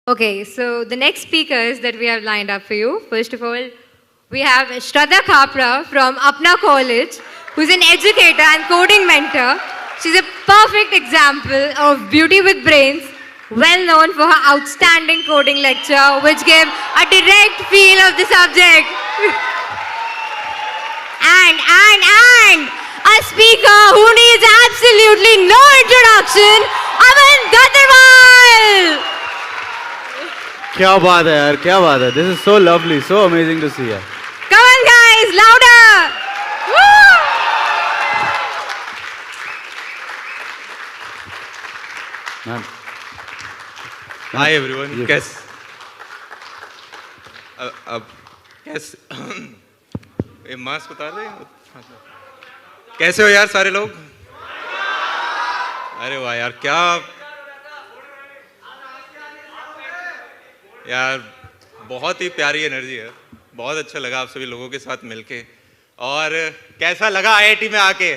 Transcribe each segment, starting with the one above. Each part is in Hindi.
Okay, so the next speakers that we have lined up for you, first of all, we have Shraddha Kapra from Apna College, who's an educator and coding mentor. She's a perfect example of beauty with brains, well known for her outstanding coding lecture, which gave a direct feel of the subject. and a speaker who needs absolutely no introduction, Aman Gattarwal. क्या बात है यार, क्या बात है. This is so lovely, so amazing to see. Come on guys, louder. Woo! Man. Hi everyone. कैसे ये मास्क उतार रहे हैं? कैसे हो यार सारे लोग? अरे वाह यार, क्या यार, बहुत ही प्यारी एनर्जी है. बहुत अच्छा लगा आप सभी लोगों के साथ मिलके. और कैसा लगा आईआईटी में आके?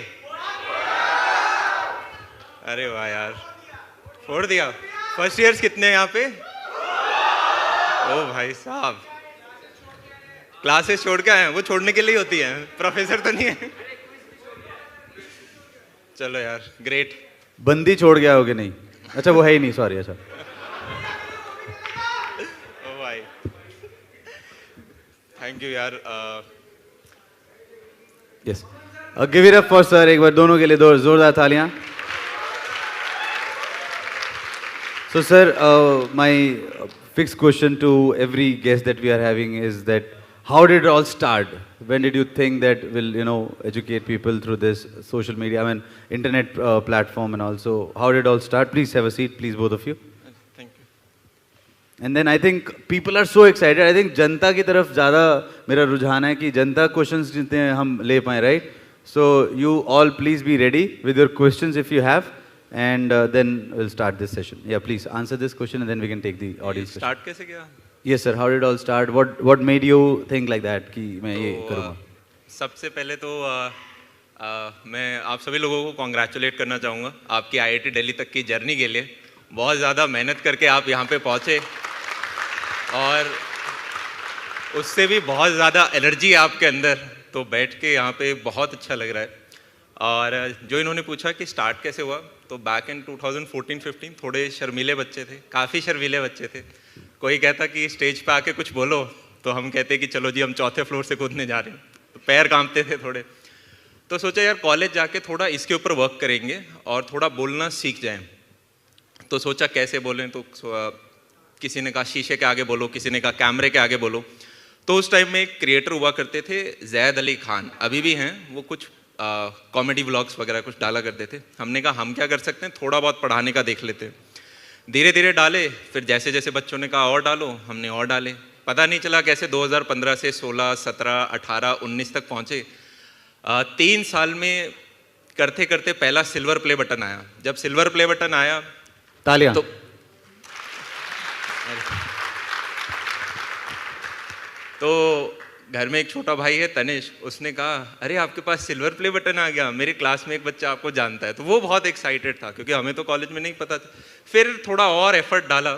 अरे वाह यार, छोड़ दिया. फर्स्ट ईयर्स कितने हैं यहाँ पे? ओ भाई साहब, क्लासेस छोड़ के आए हैं. वो छोड़ने के लिए होती है, प्रोफेसर तो नहीं है. चलो यार, ग्रेट. बंदी छोड़ गया हो कि नहीं? अच्छा, वो है ही नहीं, सॉरी. अच्छा, ओ भाई, थैंक यू यार. Yes, give it up for sir. एक बार दोनों के लिए दो जोरदार तालियां. So sir, my fixed question to every guest that we are having is that how did it all start? When did you think that will educate people through this social media, I mean internet platform, and also how did it all start? Please have a seat, please, both of you. Thank you. And then I think people are so excited. I think जनता की तरफ ज़्यादा मेरा रुझान है कि जनता questions जितने हम ले पाएं, right? So you all please be ready with your questions if you have. And then we'll start this session. Yeah, please answer this question and then we can take the audience question. Start कैसे किया? Yes sir, how did it all start? What made you think like that कि मैं ये करूँगा? सबसे पहले तो मैं आप सभी लोगों को कॉन्ग्रेचुलेट करना चाहूँगा आपकी आईआईटी दिल्ली तक की जर्नी के लिए. बहुत ज़्यादा मेहनत करके आप यहाँ पे पहुँचे और उससे भी बहुत ज़्यादा एनर्जी आपके अंदर. तो बैठ के यहाँ पे बहुत अच्छा लग रहा है. और जो इन्होंने पूछा कि स्टार्ट कैसे हुआ, तो बैक इन 2014-15 थोड़े शर्मीले बच्चे थे, काफ़ी शर्मीले बच्चे थे. कोई कहता कि स्टेज पे आके कुछ बोलो, तो हम कहते कि चलो जी हम चौथे फ्लोर से कूदने जा रहे हैं. तो पैर कांपते थे थोड़े. तो सोचा यार कॉलेज जाके थोड़ा इसके ऊपर वर्क करेंगे और थोड़ा बोलना सीख जाएं. तो सोचा कैसे बोलें, तो किसी ने कहा शीशे के आगे बोलो, किसी ने कहा कैमरे के आगे बोलो. तो उस टाइम में एक क्रिएटर हुआ करते थे, जैद अली खान, अभी भी हैं वो. कुछ कॉमेडी व्लॉग्स वगैरह कुछ डाला करते थे. हमने कहा हम क्या कर सकते हैं, थोड़ा बहुत पढ़ाने का देख लेते हैं. धीरे धीरे डाले, फिर जैसे जैसे बच्चों ने कहा और डालो, हमने और डाले. पता नहीं चला कैसे 2015 से 16, 17, 18, 19 तक पहुँचे. 3 साल में करते करते पहला सिल्वर प्ले बटन आया. जब सिल्वर प्ले बटन आया, तालियां. तो घर में एक छोटा भाई है तनिष, उसने कहा अरे आपके पास सिल्वर प्ले बटन आ गया, मेरे क्लास में एक बच्चा आपको जानता है. तो वो बहुत एक्साइटेड था क्योंकि हमें तो कॉलेज में नहीं पता था. फिर थोड़ा और एफर्ट डाला,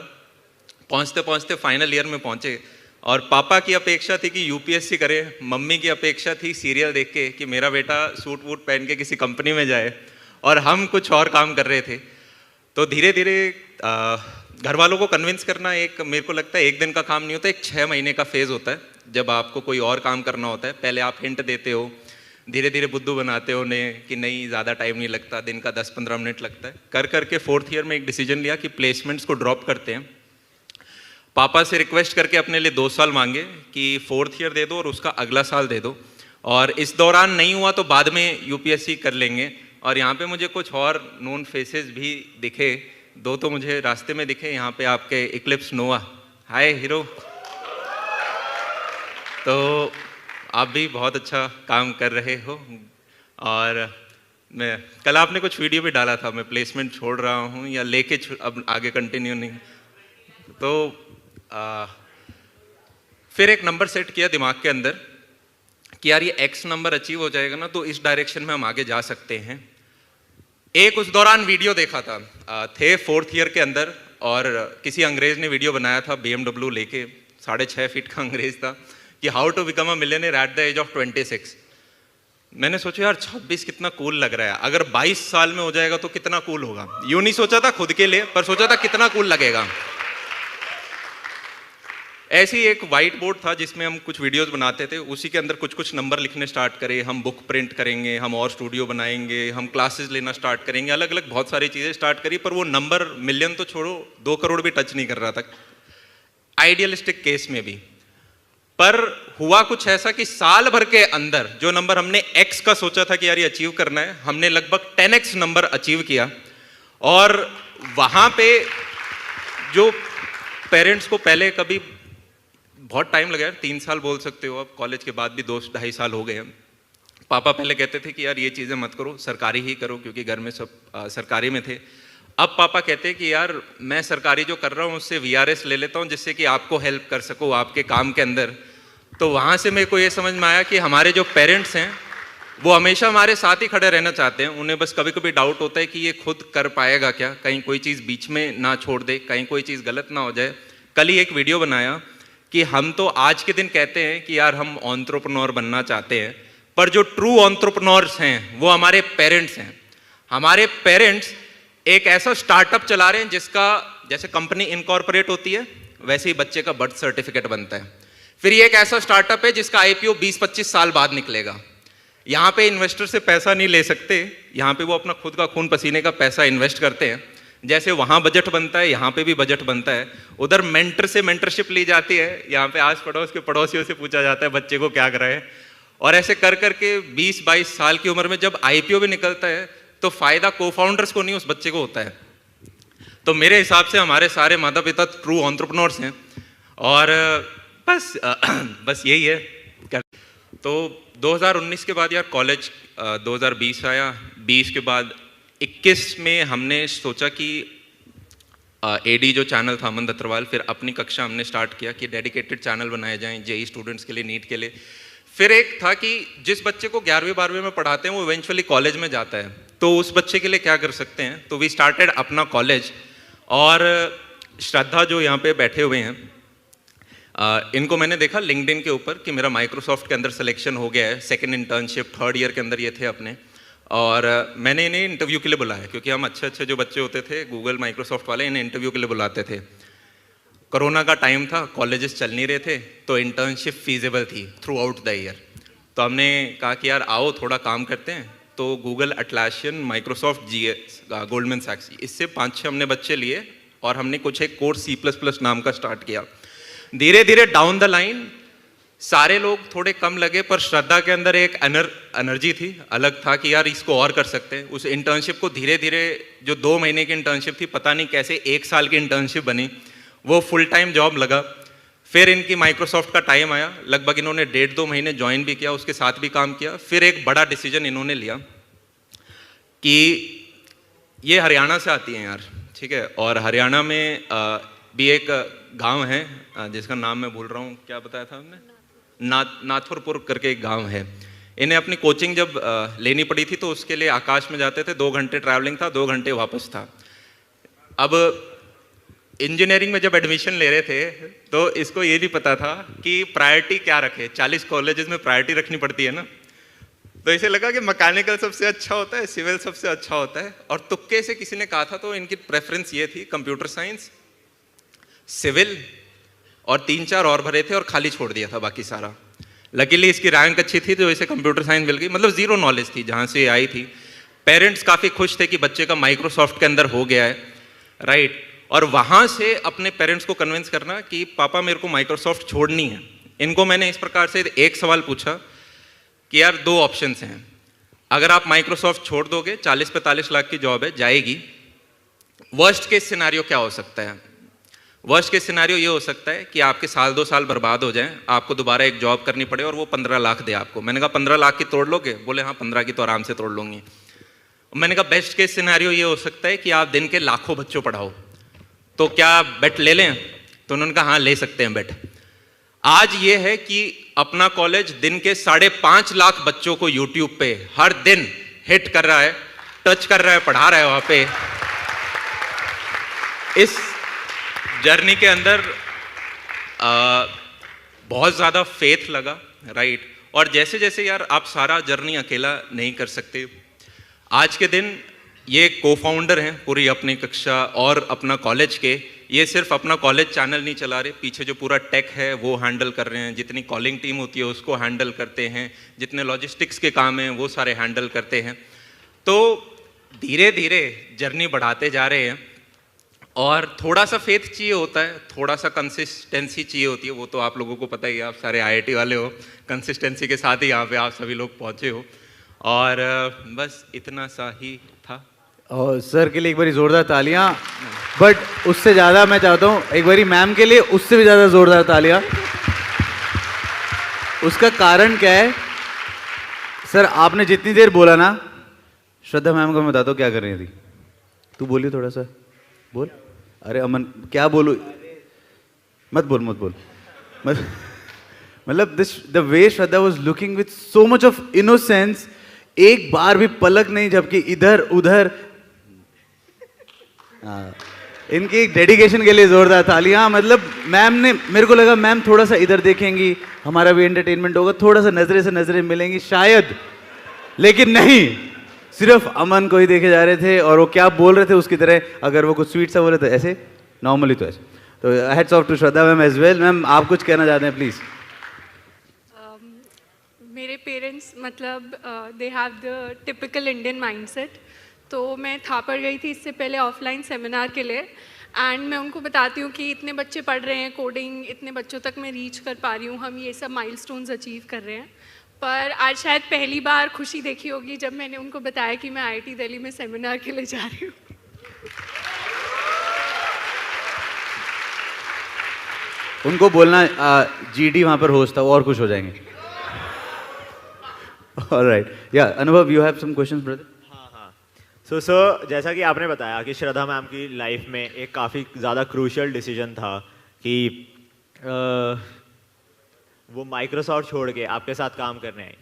पहुंचते पहुंचते फाइनल ईयर में पहुंचे. और पापा की अपेक्षा थी कि यूपीएससी करे, मम्मी की अपेक्षा थी सीरियल देख के कि मेरा बेटा सूट वूट पहन के किसी कंपनी में जाए, और हम कुछ और काम कर रहे थे. तो धीरे धीरे घर वालों को कन्विंस करना एक, मेरे को लगता है एक दिन का काम नहीं होता, एक 6 महीने का फेज़ होता है जब आपको कोई और काम करना होता है. पहले आप हिंट देते हो, धीरे धीरे बुद्धू बनाते हो उन्हें कि नहीं ज़्यादा टाइम नहीं लगता, दिन का 10-15 मिनट लगता है. कर करके 4th ईयर में एक डिसीजन लिया कि प्लेसमेंट्स को ड्रॉप करते हैं. पापा से रिक्वेस्ट करके अपने लिए 2 साल मांगे कि 4th ईयर दे दो और उसका अगला साल दे दो, और इस दौरान नहीं हुआ तो बाद में यूपीएससी कर लेंगे. और यहाँ पे मुझे कुछ और नोन फेसेस भी दिखे, 2 तो मुझे रास्ते में दिखे. यहाँ पे आपके इक्लिप्स नोआ, हाय हीरो. तो आप भी बहुत अच्छा काम कर रहे हो. और मैं कल आपने कुछ वीडियो भी डाला था, मैं प्लेसमेंट छोड़ रहा हूँ या लेके अब आगे कंटिन्यू नहीं. तो फिर एक नंबर सेट किया दिमाग के अंदर कि यार ये X नंबर अचीव हो जाएगा ना तो इस डायरेक्शन में हम आगे जा सकते हैं. एक उस दौरान वीडियो देखा था, थे 4th ईयर के अंदर, और किसी अंग्रेज ने वीडियो बनाया था BMW लेके, 6.5 फीट का अंग्रेज था, कि how to become a millionaire at the age of 26। मैंने सोचा यार 26 कितना कूल लग रहा है, अगर 22 साल में हो जाएगा तो कितना कूल होगा। यूं नहीं सोचा था खुद के लिए, पर सोचा था कितना कूल लगेगा। ऐसी एक व्हाइट बोर्ड था जिसमें हम कुछ वीडियोस बनाते थे, उसी के अंदर कुछ कुछ नंबर लिखने स्टार्ट करे, हम बुक प्रिंट करेंगे, हम और स्टूडियो बनाएंगे, हम क्लासेस लेना स्टार्ट करेंगे, अलग अलग बहुत सारी चीज़ें स्टार्ट करी, पर वो नंबर मिलियन तो छोड़ो 2 करोड़ भी टच नहीं कर रहा था आइडियलिस्टिक केस में भी। पर हुआ कुछ ऐसा कि साल भर के अंदर जो नंबर हमने x का सोचा था कि यार ये अचीव करना है, हमने लगभग 10x नंबर अचीव किया। और वहाँ पे जो पेरेंट्स को पहले कभी बहुत टाइम लगा, 3 साल बोल सकते हो, अब कॉलेज के बाद भी 2-2.5 साल हो गए हैं। पापा पहले कहते थे कि यार ये चीज़ें मत करो, सरकारी ही करो, क्योंकि घर में सब सरकारी में थे। अब पापा कहते हैं कि यार मैं सरकारी जो कर रहा हूँ उससे VRS ले लेता हूँ, जिससे कि आपको हेल्प कर सको आपके काम के अंदर। तो वहाँ से मेरे को ये समझ में आया कि हमारे जो पेरेंट्स हैं वो हमेशा हमारे साथ ही खड़े रहना चाहते हैं। उन्हें बस कभी कभी डाउट होता है कि ये खुद कर पाएगा क्या, कहीं कोई चीज़ बीच में ना छोड़ दे, कहीं कोई चीज़ गलत ना हो जाए। कल ही एक वीडियो बनाया कि हम तो आज के दिन कहते हैं कि यार हम एंटरप्रेन्योर बनना चाहते हैं, पर जो ट्रू एंटरप्रेन्योर्स हैं वो हमारे पेरेंट्स हैं। हमारे पेरेंट्स एक ऐसा स्टार्टअप चला रहे हैं जिसका जैसे कंपनी इनकॉर्पोरेट होती है वैसे ही बच्चे का बर्थ सर्टिफिकेट बनता है। फिर ये एक ऐसा स्टार्टअप है जिसका IPO 20-25 साल बाद निकलेगा। यहाँ पे इन्वेस्टर से पैसा नहीं ले सकते, यहाँ पे वो अपना खुद का खून पसीने का पैसा इन्वेस्ट करते हैं। जैसे वहाँ बजट बनता है यहाँ पे भी बजट बनता है। उधर मेंटर से मेंटरशिप ली जाती है, यहाँ पे आस पड़ोस के पड़ोसियों से पूछा जाता है बच्चे को क्या कराए। और ऐसे कर करके 20-22 साल की उम्र में जब IPO भी निकलता है तो फायदा को-फाउंडर्स को नहीं, उस बच्चे को होता है। तो मेरे हिसाब से हमारे सारे माता पिता ट्रू एंटरप्रेन्योर्स हैं। और बस यही है। तो 2019 के बाद यार कॉलेज 2020 आया, 20 के बाद 21 में हमने सोचा कि AD जो चैनल था अमन दत्तरवाल, फिर अपनी कक्षा हमने स्टार्ट किया कि डेडिकेटेड चैनल बनाए जाएं JEE स्टूडेंट्स के लिए, नीट के लिए। फिर एक था कि जिस बच्चे को 11वीं-12वीं में पढ़ाते हैं वो इवेंचुअली कॉलेज में जाता है, तो उस बच्चे के लिए क्या कर सकते हैं। तो वी स्टार्टेड अपना कॉलेज। और श्रद्धा जो यहाँ पे बैठे हुए हैं, इनको मैंने देखा लिंक्डइन के ऊपर कि मेरा माइक्रोसॉफ्ट के अंदर सिलेक्शन हो गया है, 2nd इंटर्नशिप 3rd ईयर के अंदर ये थे अपने। और मैंने इन्हें इंटरव्यू के लिए बुलाया, क्योंकि हम अच्छे जो बच्चे होते थे गूगल माइक्रोसॉफ्ट वाले इन्हें इंटरव्यू के लिए बुलाते थे। कोरोना का टाइम था, कॉलेजेस चल नहीं रहे थे, तो इंटर्नशिप फीजेबल थी थ्रू आउट द ईयर। तो हमने कहा कि यार आओ थोड़ा काम करते हैं। तो Google, Atlassian, Microsoft, GS, Goldman सैक्स, इससे 5-6 हमने बच्चे लिए और हमने कुछ एक कोर्स C++ नाम का स्टार्ट किया। धीरे धीरे डाउन द लाइन सारे लोग थोड़े कम लगे, पर श्रद्धा के अंदर एक एनर्जी थी, अलग था कि यार इसको और कर सकते हैं। उस इंटर्नशिप को धीरे धीरे, जो 2 महीने की इंटर्नशिप थी, पता नहीं कैसे 1 साल की इंटर्नशिप बनी, वो फुल टाइम जॉब लगा। फिर इनकी माइक्रोसॉफ्ट का टाइम आया, लगभग इन्होंने 1.5-2 महीने ज्वाइन भी किया, उसके साथ भी काम किया। फिर एक बड़ा डिसीजन इन्होंने लिया कि ये हरियाणा से आती हैं यार, ठीक है, और हरियाणा में भी एक गांव है जिसका नाम मैं भूल रहा हूँ, क्या बताया था हमने, नाथुरपुर करके एक गांव है। इन्हें अपनी कोचिंग जब लेनी पड़ी थी तो उसके लिए आकाश में जाते थे, 2 घंटे ट्रैवलिंग था, 2 घंटे वापस था। अब इंजीनियरिंग में जब एडमिशन ले रहे थे तो इसको ये नहीं पता था कि प्रायोरिटी क्या रखे। 40 कॉलेजेस में प्रायोरिटी रखनी पड़ती है ना, तो इसे लगा कि मैकेनिकल सबसे अच्छा होता है, सिविल सबसे अच्छा होता है। और तुक्के से किसी ने कहा था, तो इनकी प्रेफरेंस ये थी कंप्यूटर साइंस, सिविल और 3-4 और भरे थे और खाली छोड़ दिया था बाकी सारा। लकीली इसकी रैंक अच्छी थी तो इसे कंप्यूटर साइंस मिल गई, मतलब जीरो नॉलेज थी जहाँ से ये आई थी। पेरेंट्स काफ़ी खुश थे कि बच्चे का माइक्रोसॉफ्ट के अंदर हो गया है, राइट। और वहाँ से अपने पेरेंट्स को कन्विंस करना कि पापा मेरे को माइक्रोसॉफ्ट छोड़नी है। इनको मैंने इस प्रकार से एक सवाल पूछा कि यार 2 ऑप्शंस हैं, अगर आप माइक्रोसॉफ्ट छोड़ दोगे 40-45 लाख की जॉब है, जाएगी। वर्स्ट केस सिनेरियो क्या हो सकता है? वर्स्ट केस सिनेरियो ये हो सकता है कि आपके 1-2 साल बर्बाद हो जाएं, आपको दोबारा एक जॉब करनी पड़े और वो 15 लाख दे आपको। मैंने कहा 15 लाख की तोड़ लोगे? बोले हाँ 15 की तो आराम से तोड़ लूँगी। मैंने कहा बेस्ट केस सिनेरियो ये हो सकता है कि आप दिन के लाखों बच्चों पढ़ाओ, तो क्या बेट ले लें? तो उन्होंने कहा हाँ ले सकते हैं बेट। आज ये है कि अपना कॉलेज दिन के 5.5 लाख बच्चों को यूट्यूब पे हर दिन हिट कर रहा है, टच कर रहा है, पढ़ा रहा है वहाँ पे। जर्नी के अंदर बहुत ज़्यादा फेथ लगा, राइट। और जैसे जैसे यार आप सारा जर्नी अकेला नहीं कर सकते। आज के दिन ये को फाउंडर हैं पूरी अपनी कक्षा और अपना कॉलेज के, ये सिर्फ अपना कॉलेज चैनल नहीं चला रहे, पीछे जो पूरा टेक है वो हैंडल कर रहे हैं, जितनी कॉलिंग टीम होती है उसको हैंडल करते हैं, जितने लॉजिस्टिक्स के काम हैं वो सारे हैंडल करते हैं। तो धीरे धीरे जर्नी बढ़ाते जा रहे हैं और थोड़ा सा फेथ चाहिए होता है, थोड़ा सा कंसिस्टेंसी चाहिए होती है, वो तो आप लोगों को पता ही है, आप सारे आईआईटी वाले हो, कंसिस्टेंसी के साथ ही यहाँ पे आप सभी लोग पहुँचे हो। और बस इतना सा ही था। और सर के लिए एक बारी जोरदार तालियां, बट उससे ज़्यादा मैं चाहता हूँ एक बारी मैम के लिए उससे भी ज़्यादा जोरदार तालियां। उसका कारण क्या है सर, आपने जितनी देर बोला ना, श्रद्धा मैम को मैं बताता हूँ क्या कर रही थी। तू बोलिए थोड़ा सा, बोल। अरे अमन क्या बोलूँ, मत बोल मतलब this the way Shraddha was looking with so much of innocence, एक बार भी पलक नहीं झपकी इधर उधर। इनकी एक डेडिकेशन के लिए जोरदार तालियां। मतलब मैम ने, मेरे को लगा मैम थोड़ा सा इधर देखेंगी, हमारा भी एंटरटेनमेंट होगा, थोड़ा सा नजरे से नजरें मिलेंगी शायद, लेकिन नहीं, सिर्फ अमन को ही देखे जा रहे थे और वो क्या बोल रहे थे उसकी तरह। अगर वो कुछ स्वीट सा बोले तो ऐसे, नॉर्मली तो ऐसे। तो heads off to Shraddha ma'am as well. Ma'am आप कुछ कहना चाहते हैं प्लीज? मेरे पेरेंट्स मतलब they have the typical Indian mindset. तो मैं थापर गई थी इससे पहले ऑफलाइन सेमिनार के लिए, एंड मैं उनको बताती हूँ कि इतने बच्चे पढ़ रहे हैं कोडिंग, इतने बच्चों तक मैं रीच कर पा रही हूँ, हम ये सब माइलस्टोन्स अचीव कर रहे हैं। पर आज शायद पहली बार खुशी देखी होगी जब मैंने उनको बताया कि मैं आईआईटी दिल्ली में सेमिनार के लिए जा रही हूँ। उनको बोलना जीडी वहां पर होस्ट था, वो और खुश हो जाएंगे। ऑलराइट, या Anubhav, you have some questions brother? So sir, जैसा कि आपने बताया कि श्रद्धा मैम की लाइफ में एक काफ़ी ज़्यादा क्रूशियल डिसीजन था कि वो माइक्रोसॉफ्ट छोड़ के आपके साथ काम करने आई।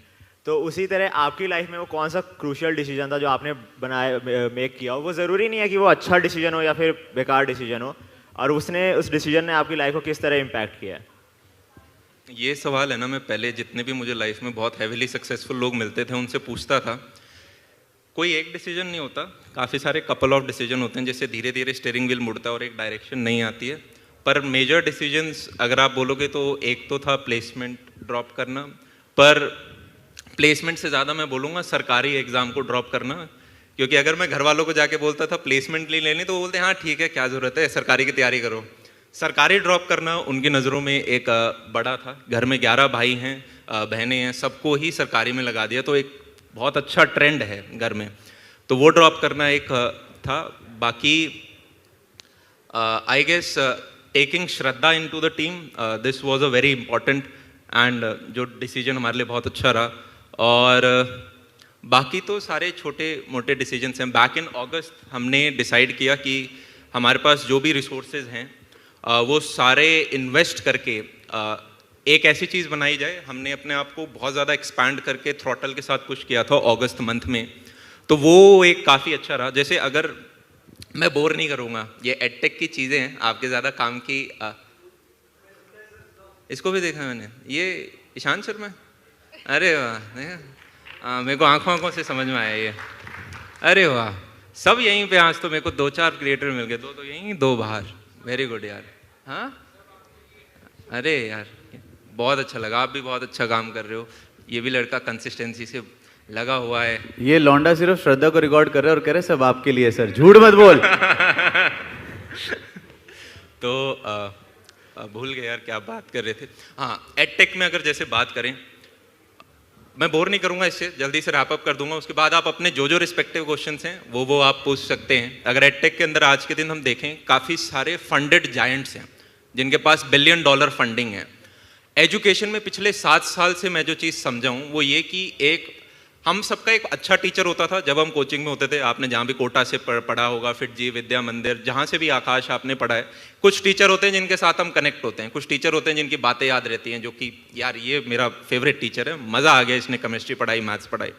तो उसी तरह आपकी लाइफ में वो कौन सा क्रूशियल डिसीजन था जो आपने मेक किया हो? वो ज़रूरी नहीं है कि वो अच्छा डिसीजन हो या फिर बेकार डिसीजन हो, और उस डिसीजन ने आपकी लाइफ को किस तरह इम्पैक्ट किया है? ये सवाल है ना, मैं पहले जितने भी मुझे लाइफ में बहुत हैवीली सक्सेसफुल लोग मिलते थे उनसे पूछता था। कोई एक डिसीजन नहीं होता, काफ़ी सारे कपल ऑफ डिसीजन होते हैं, जैसे धीरे धीरे स्टीयरिंग व्हील मुड़ता है और एक डायरेक्शन नहीं आती है। पर मेजर डिसीजंस अगर आप बोलोगे तो एक तो था प्लेसमेंट ड्रॉप करना, पर प्लेसमेंट से ज़्यादा मैं बोलूँगा सरकारी एग्ज़ाम को ड्रॉप करना। क्योंकि अगर मैं घर वालों को जाके बोलता था प्लेसमेंट नहीं लेनी, तो वो बोलते हाँ ठीक है क्या ज़रूरत है, सरकारी की तैयारी करो। सरकारी ड्रॉप करना उनकी नज़रों में एक बड़ा था। घर में 11 भाई हैं, बहनें हैं, सबको ही सरकारी में लगा दिया, तो एक बहुत अच्छा ट्रेंड है घर में, तो वो ड्रॉप करना एक था। बाकी I guess taking Shraddha into the team, this was a very important and जो डिसीजन हमारे लिए बहुत अच्छा रहा। और बाकी तो सारे छोटे मोटे डिसीजंस हैं। बैक इन अगस्त हमने डिसाइड किया कि हमारे पास जो भी रिसोर्सेज हैं वो सारे इन्वेस्ट करके एक ऐसी चीज़ बनाई जाए। हमने अपने आप को बहुत ज़्यादा एक्सपैंड करके थ्रॉटल के साथ कुछ किया था अगस्त मंथ में, तो वो एक काफ़ी अच्छा रहा। जैसे अगर मैं बोर नहीं करूँगा, ये एडटेक की चीज़ें हैं आपके ज़्यादा काम की। इसको भी देखा मैंने, ये ईशान शर्मा, अरे वाह, मेरे को आंखों से समझ में आया ये, अरे वाह, सब यहीं पे। आज तो मेरे को 2-4 क्रिएटर मिल गए, 2 तो यहीं 2 बाहर। वेरी गुड यार। हाँ, अरे यार बहुत अच्छा लगा, आप भी बहुत अच्छा काम कर रहे हो। ये भी लड़का कंसिस्टेंसी से लगा हुआ है। ये लौंडा सिर्फ श्रद्धा को रिकॉर्ड कर रहे हैं और कह रहे सब आपके लिए सर, झूठ मत बोल। तो भूल गए यार क्या बात कर रहे थे। हाँ, एडटेक में अगर जैसे बात करें, मैं बोर नहीं करूंगा, इससे जल्दी से रैप अप कर दूंगा। उसके बाद आप अपने जो रिस्पेक्टिव क्वेश्चंस हैं वो आप पूछ सकते हैं। अगर एडटेक के अंदर आज के दिन हम देखें, काफ़ी सारे फंडेड जायंट्स हैं जिनके पास $1 बिलियन फंडिंग है। एजुकेशन में पिछले 7 साल से मैं जो चीज़ समझा हूँ वो ये कि एक हम सबका एक अच्छा टीचर होता था जब हम कोचिंग में होते थे। आपने जहाँ भी कोटा से पढ़ा होगा, फिर जी विद्या मंदिर, जहाँ से भी आकाश आपने पढ़ा है। कुछ टीचर होते हैं जिनके साथ हम कनेक्ट होते हैं, कुछ टीचर होते हैं जिनकी बातें याद रहती हैं, जो कि यार ये मेरा फेवरेट टीचर है, मज़ा आ गया, इसने केमिस्ट्री पढ़ाई, मैथ्स पढ़ाई।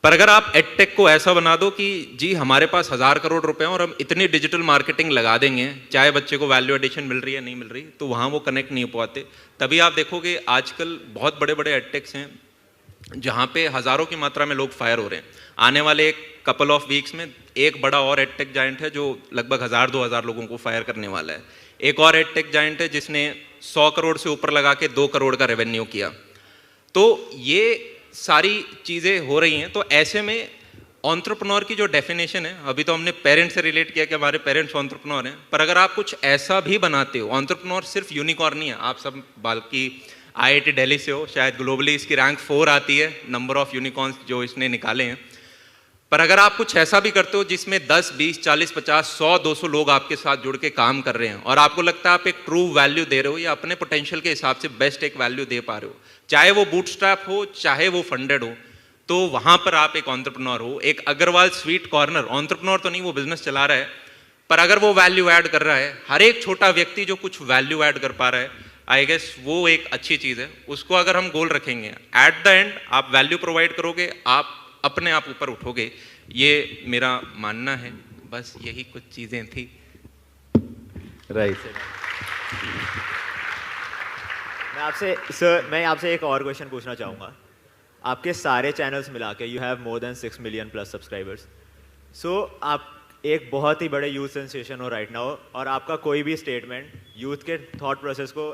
पर अगर आप एडटेक को ऐसा बना दो कि जी हमारे पास 1000 करोड़ रुपए हैं और हम इतनी डिजिटल मार्केटिंग लगा देंगे, चाहे बच्चे को वैल्यू एडिशन मिल रही है नहीं मिल रही, तो वहाँ वो कनेक्ट नहीं हो पाते। तभी आप देखोगे आजकल बहुत बड़े बड़े एडटेक्स हैं जहाँ पे हज़ारों की मात्रा में लोग फायर हो रहे हैं। आने वाले एक कपल ऑफ वीक्स में एक बड़ा और एडटेक जाइंट है जो लगभग 1000-2000 लोगों को फायर करने वाला है। एक और एडटेक जाइंट है जिसने 100 करोड़ से ऊपर लगा के 2 करोड़ का रेवेन्यू किया। तो ये सारी चीज़ें हो रही हैं। तो ऐसे में एंटरप्रेन्योर की जो डेफिनेशन है, अभी तो हमने पेरेंट्स से रिलेट किया कि हमारे पेरेंट्स एंटरप्रेन्योर हैं, पर अगर आप कुछ ऐसा भी बनाते हो, एंटरप्रेन्योर सिर्फ यूनिकॉर्न नहीं है। आप सब बल्कि IIT दिल्ली से हो, शायद ग्लोबली इसकी रैंक 4 आती है नंबर ऑफ यूनिकॉर्न्स जो इसने निकाले हैं। पर अगर आप कुछ ऐसा भी करते हो जिसमें 10, 20, 40, 50, 100, 200 लोग आपके साथ जुड़ के काम कर रहे हैं और आपको लगता है आप एक ट्रू वैल्यू दे रहे हो या अपने पोटेंशियल के हिसाब से बेस्ट एक वैल्यू दे पा रहे हो, चाहे वो बूटस्ट्रैप हो चाहे वो फंडेड हो, तो वहां पर आप एक एंटरप्रेन्योर हो। एक अग्रवाल स्वीट कॉर्नर, एंटरप्रेन्योर तो नहीं, वो बिजनेस चला रहा है, पर अगर वो वैल्यू ऐड कर रहा है, हर एक छोटा व्यक्ति जो कुछ वैल्यू ऐड कर पा रहा है, आई गेस वो एक अच्छी चीज़ है। उसको अगर हम गोल रखेंगे, एट द एंड आप वैल्यू प्रोवाइड करोगे, आप अपने आप ऊपर उठोगे, ये मेरा मानना है। बस यही कुछ चीज़ें थी। राइट। मैं आपसे एक और क्वेश्चन पूछना चाहूँगा। आपके सारे चैनल्स मिला के you have more than 6 million plus subscribers. So आप एक बहुत ही बड़े यूथ सेंसेशन हो राइट नाउ, और आपका कोई भी स्टेटमेंट यूथ के थॉट प्रोसेस को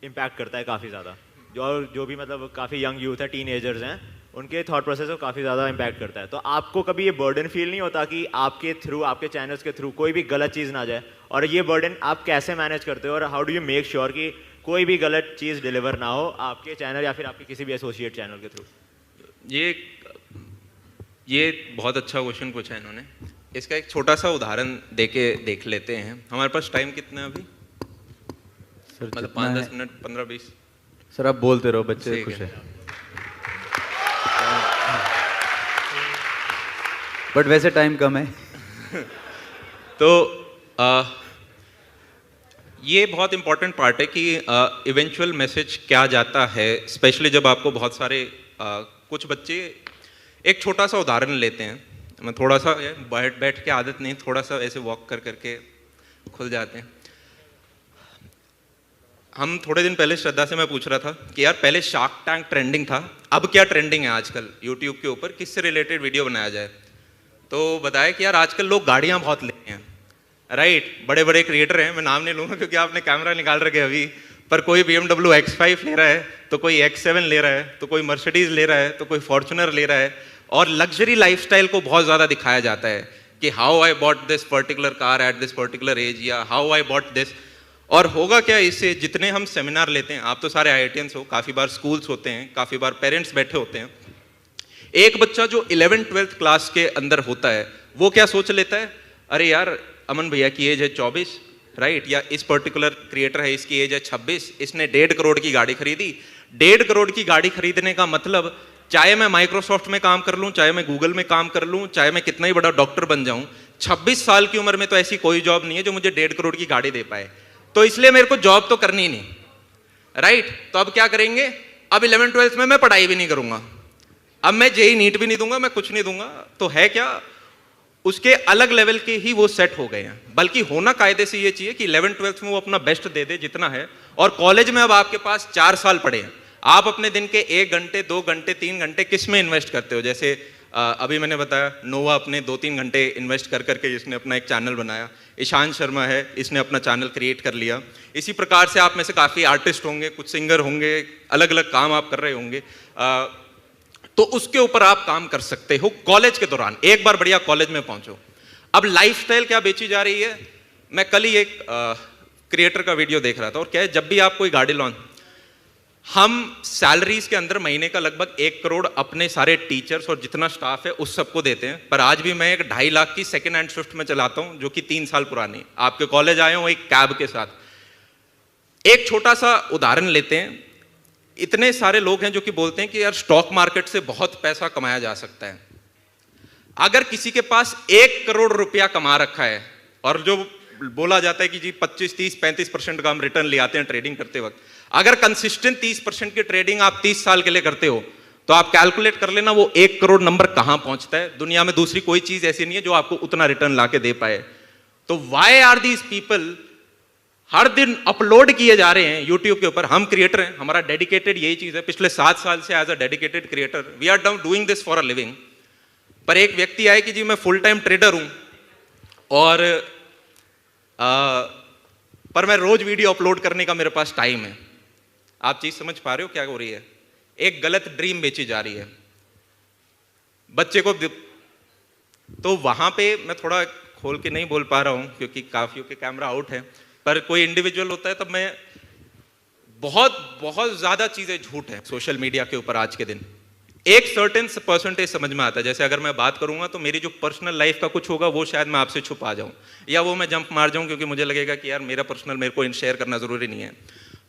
इम्पैक्ट करता है काफ़ी ज़्यादा। जो भी मतलब काफ़ी यंग यूथ है, टीनेजर्स हैं, उनके थॉट प्रोसेस को काफ़ी ज़्यादा इम्पैक्ट करता है। तो आपको कभी ये बर्डन फील नहीं होता कि आपके थ्रू, आपके चैनल्स के थ्रू कोई भी गलत चीज़ ना जाए? और ये बर्डन आप कैसे मैनेज करते हो और how do you make sure कि कोई भी गलत चीज़ डिलीवर ना हो आपके चैनल या फिर आपके किसी भी एसोसिएट चैनल के थ्रू? ये बहुत अच्छा क्वेश्चन पूछा है इन्होंने। इसका एक छोटा सा उदाहरण देख लेते हैं। हमारे पास टाइम कितना है अभी? सर मतलब 5-10 मिनट, 15-20? सर आप बोलते रहो, बच्चे खुश है। बट वैसे टाइम कम है। तो ये बहुत इंपॉर्टेंट पार्ट है कि इवेंचुअल मैसेज क्या जाता है, स्पेशली जब आपको बहुत सारे कुछ बच्चे, एक छोटा सा उदाहरण लेते हैं। मैं थोड़ा सा बैठ के आदत नहीं, थोड़ा सा ऐसे वॉक करके खुल जाते हैं। हम थोड़े दिन पहले श्रद्धा से मैं पूछ रहा था कि यार पहले शार्क टैंक ट्रेंडिंग था, अब क्या ट्रेंडिंग है आजकल यूट्यूब के ऊपर, किससे रिलेटेड वीडियो बनाया जाए? तो बताया कि यार आजकल लोग गाड़ियाँ बहुत ले रहे हैं, राइट? बड़े बड़े क्रिएटर हैं, मैं नाम नहीं लूँगा क्योंकि आपने कैमरा निकाल रखे अभी, पर कोई BMW X5 ले रहा है, तो कोई X7 ले रहा है, तो कोई मर्सिडीज ले रहा है, तो कोई फॉर्चुनर ले रहा है, और लग्जरी लाइफस्टाइल को बहुत ज़्यादा दिखाया जाता है कि how I bought this particular car at this particular age, या हाउ आई बॉट दिस। और होगा क्या इससे? जितने हम सेमिनार लेते हैं, आप तो सारे IITians हो, काफ़ी बार स्कूल्स होते हैं, काफ़ी बार पेरेंट्स बैठे होते हैं, एक बच्चा जो 11th-12th क्लास के अंदर होता है वो क्या सोच लेता है, अरे यार अमन भैया की एज है 24, राइट? या इस पर्टिकुलर क्रिएटर है, इसकी एज है 26, इसने 1.5 करोड़ की गाड़ी खरीदी। 1.5 करोड़ की गाड़ी खरीदने का मतलब, चाहे मैं माइक्रोसॉफ्ट में काम कर लूं, चाहे मैं गूगल में काम कर लूं, चाहे मैं कितना ही बड़ा डॉक्टर बन जाऊं, 26 साल की उम्र में तो ऐसी कोई जॉब नहीं है जो मुझे 1.5 करोड़ की गाड़ी दे पाए। तो इसलिए मेरे को जॉब तो करनी ही नहीं, राइट? तो अब क्या करेंगे? अब 11th-12th में मैं पढ़ाई भी नहीं करूंगा, अब मैं JEE नीट भी नहीं दूंगा, मैं कुछ नहीं दूंगा। तो है क्या, उसके अलग लेवल के ही वो सेट हो गए हैं। बल्कि होना कायदे से ये चाहिए कि 11th-12th में वो अपना बेस्ट दे दे जितना है, और कॉलेज में अब आपके पास 4 साल पड़े हैं, आप अपने दिन के 1 घंटे, 2 घंटे, 3 घंटे किस में इन्वेस्ट करते हो? जैसे अभी मैंने बताया, नोवा अपने 2-3 घंटे इन्वेस्ट करके इसने अपना एक चैनल बनाया। ईशान शर्मा है, इसने अपना चैनल क्रिएट कर लिया। इसी प्रकार से आप में से काफ़ी आर्टिस्ट होंगे, कुछ सिंगर होंगे, अलग अलग काम आप कर रहे होंगे, तो उसके ऊपर आप काम कर सकते हो कॉलेज के दौरान। एक बार बढ़िया कॉलेज में पहुंचो। अब लाइफस्टाइल क्या बेची जा रही है? मैं कल ही एक क्रिएटर का वीडियो देख रहा था, और क्या है, जब भी आप कोई गाड़ी लॉन्च, हम सैलरीज के अंदर महीने का लगभग 1 करोड़ अपने सारे टीचर्स और जितना स्टाफ है उस सबको देते हैं। पर आज भी मैं एक 2.5 लाख की सेकेंड हैंड स्विफ्ट में चलाता हूं जो कि 3 साल पुरानी। आपके कॉलेज आए हो एक कैब के साथ। एक छोटा सा उदाहरण लेते हैं। इतने सारे लोग हैं जो कि बोलते हैं कि यार स्टॉक मार्केट से बहुत पैसा कमाया जा सकता है। अगर किसी के पास 1 करोड़ रुपया कमा रखा है, और जो बोला जाता है कि जी 25, 30, 35% का हम रिटर्न ले आते हैं ट्रेडिंग करते वक्त, अगर कंसिस्टेंट 30% की ट्रेडिंग आप 30 साल के लिए करते हो, तो आप कैलकुलेट कर लेना वो 1 करोड़ नंबर कहां पहुंचता है। दुनिया में दूसरी कोई चीज ऐसी नहीं है जो आपको उतना रिटर्न लाके दे पाए। तो वाई आर दीज पीपल हर दिन अपलोड किए जा रहे हैं यूट्यूब के ऊपर। हम क्रिएटर हैं, हमारा डेडिकेटेड यही चीज है, पिछले 7 साल से as a dedicated creator we are doing this for a living. पर एक व्यक्ति आए कि जी मैं फुल टाइम ट्रेडर हूं और पर मैं रोज वीडियो अपलोड करने का मेरे पास टाइम है। आप चीज समझ पा रहे हो क्या हो रही है? एक गलत ड्रीम बेची जा रही है बच्चे को। तो वहां पे मैं थोड़ा खोल के नहीं बोल पा रहा हूं क्योंकि काफियों के कैमरा आउट है, पर कोई इंडिविजुअल होता है तब मैं बहुत बहुत ज्यादा चीजें झूठ है सोशल मीडिया के ऊपर आज के दिन। एक सर्टेन परसेंटेज समझ में आता है। जैसे अगर मैं बात करूंगा तो मेरी जो पर्सनल लाइफ का कुछ होगा वो शायद मैं आपसे छुपा जाऊं या वो मैं जंप मार जाऊं क्योंकि मुझे लगेगा कि यार मेरा पर्सनल मेरे को शेयर करना जरूरी नहीं है।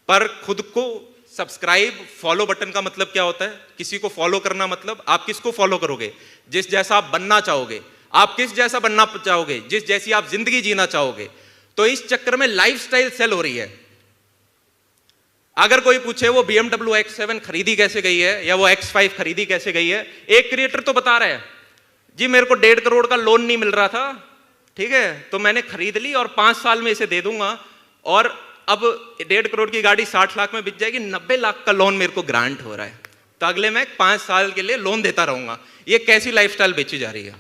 पर खुद को सब्सक्राइब फॉलो बटन का मतलब क्या होता है? किसी को फॉलो करना मतलब आप किसको फॉलो करोगे? जिस जैसा आप बनना चाहोगे। आप किस जैसा बनना चाहोगे? जिस जैसी आप जिंदगी जीना चाहोगे। तो इस चक्कर में लाइफस्टाइल सेल हो रही है। अगर कोई पूछे वो BMW X7 खरीदी कैसे गई है या वो X5 खरीदी कैसे गई है, एक क्रिएटर तो बता रहा है जी मेरे को 1.5 करोड़ का लोन नहीं मिल रहा था, ठीक है, तो मैंने खरीद ली और 5 साल में इसे दे दूंगा और अब 1.5 करोड़ की गाड़ी 60 लाख में बिक जाएगी, 90 लाख का लोन मेरे को ग्रांट हो रहा है, तो अगले मैं 5 साल के लिए लोन देता रहूंगा। ये कैसी लाइफस्टाइल बेची जा रही है?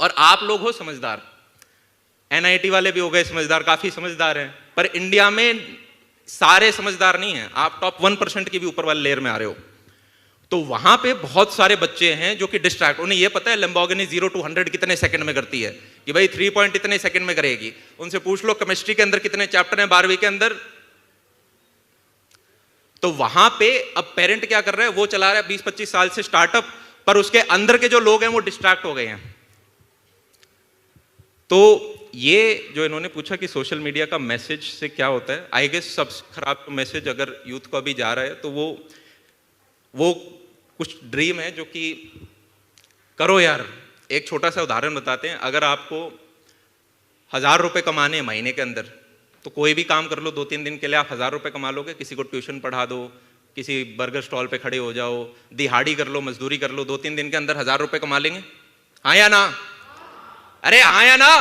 और आप लोग हो समझदार, NIT वाले भी हो गए समझदार, काफी समझदार हैं, पर इंडिया में सारे समझदार नहीं हैं। आप टॉप 1% की भी ऊपर वाले लेयर में आ रहे हो। तो वहां पे बहुत सारे बच्चे हैं जो कि डिस्ट्रैक्ट, उन्हें ये पता है Lamborghini 0 to 100 कितने सेकंड में करती है कि भाई 3 पॉइंट इतने सेकंड में करेगी। उनसे पूछ लो केमिस्ट्री के अंदर कितने चैप्टर हैं 12वीं के अंदर। तो वहां पे अब पेरेंट क्या कर रहा है, वो चला रहा है 20-25 साल से स्टार्टअप, पर उसके अंदर के जो लोग हैं वो डिस्ट्रैक्ट हो गए हैं। तो ये जो इन्होंने पूछा कि सोशल मीडिया का मैसेज से क्या होता है, आई गेस सबसे खराब मैसेज अगर यूथ को अभी जा रहा है तो वो कुछ ड्रीम है जो कि करो यार। एक छोटा सा उदाहरण बताते हैं, अगर आपको 1000 रुपए कमाने हैं महीने के अंदर तो कोई भी काम कर लो, 2-3 दिन के लिए आप 1000 रुपए कमा लोगे। किसी को ट्यूशन पढ़ा दो, किसी बर्गर स्टॉल पे खड़े हो जाओ, दिहाड़ी कर लो, मजदूरी कर लो, 2-3 दिन के अंदर 1000 रुपए कमा लेंगे। हाँ या ना? अरे हाँ या ना?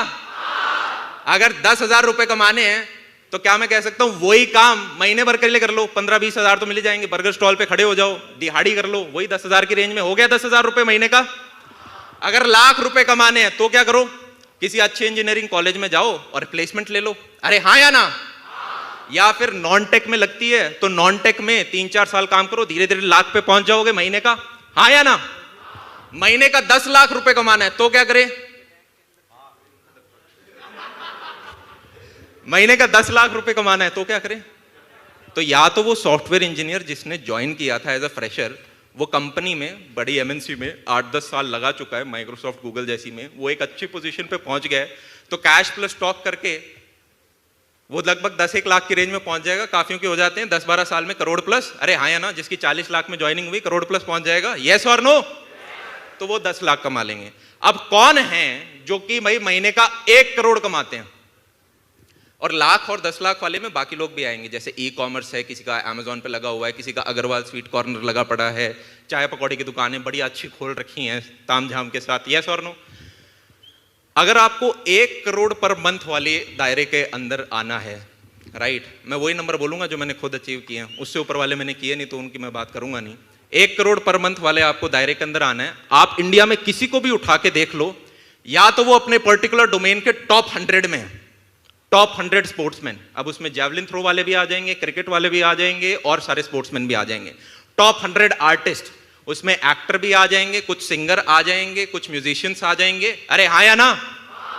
अगर 10,000 रुपए कमाने हैं तो क्या मैं कह सकता हूं वही काम महीने भर के लिए कर लो, 15-20 हजार तो मिल जाएंगे। बर्गर स्टॉल पे खड़े हो जाओ, दिहाड़ी कर लो, वही 10,000 की रेंज में हो गया 10,000 रुपए महीने का। अगर लाख रुपए कमाने हैं तो क्या करो, किसी अच्छे इंजीनियरिंग कॉलेज में जाओ और प्लेसमेंट ले लो। अरे हाँ या ना? या फिर नॉन टेक में लगती है तो नॉन टेक में 3-4 साल काम करो, धीरे धीरे लाख पे पहुंच जाओगे महीने का। हाँ या ना? महीने का 10 लाख रुपए कमाना है तो क्या करे? महीने का 10 लाख रुपए कमाना है तो क्या करें? तो या तो वो सॉफ्टवेयर इंजीनियर जिसने ज्वाइन किया था एज अ फ्रेशर, वो कंपनी में बड़ी MNC में 8-10 साल लगा चुका है, माइक्रोसॉफ्ट गूगल जैसी में, वो एक अच्छी पोजीशन पे पहुंच गया है, तो कैश प्लस स्टॉक करके वो लगभग 10-1 लाख की रेंज में पहुंच जाएगा। काफियों के हो जाते हैं 10-12 साल में करोड़ प्लस। अरे हाँ या ना? जिसकी 40 लाख में ज्वाइनिंग हुई करोड़ प्लस पहुंच जाएगा। यस और नो? तो वो 10 लाख कमा लेंगे। अब कौन है जो कि भाई महीने का 1 करोड़ कमाते हैं? और लाख और 10 लाख वाले में बाकी लोग भी आएंगे, जैसे ई-कॉमर्स है, किसी का Amazon पे लगा हुआ है, किसी का अग्रवाल स्वीट कॉर्नर लगा पड़ा है, चाय पकौड़ी की दुकानें बड़ी अच्छी खोल रखी हैं तामझाम के साथ। यस और नो? अगर आपको 1 करोड़ पर मंथ वाले दायरे के अंदर आना है, राइट, मैं वही नंबर बोलूंगा जो मैंने खुद अचीव किए हैं, उससे ऊपर वाले मैंने किए नहीं तो उनकी मैं बात करूंगा नहीं। 1 करोड़ पर मंथ वाले आपको दायरे के अंदर आना है। आप इंडिया में किसी को भी उठा के देख लो, या तो वो अपने पर्टिकुलर डोमेन के टॉप 100 में है, टॉप 100 स्पोर्ट्समैन। अब उसमें जेवलिन थ्रो वाले भी आ जाएंगे, क्रिकेट वाले भी आ जाएंगे और सारे स्पोर्ट्समैन भी आ जाएंगे। टॉप 100 आर्टिस्ट, उसमें एक्टर भी आ जाएंगे, कुछ सिंगर आ जाएंगे, कुछ म्यूजिशियंस आ जाएंगे। अरे हाँ या ना?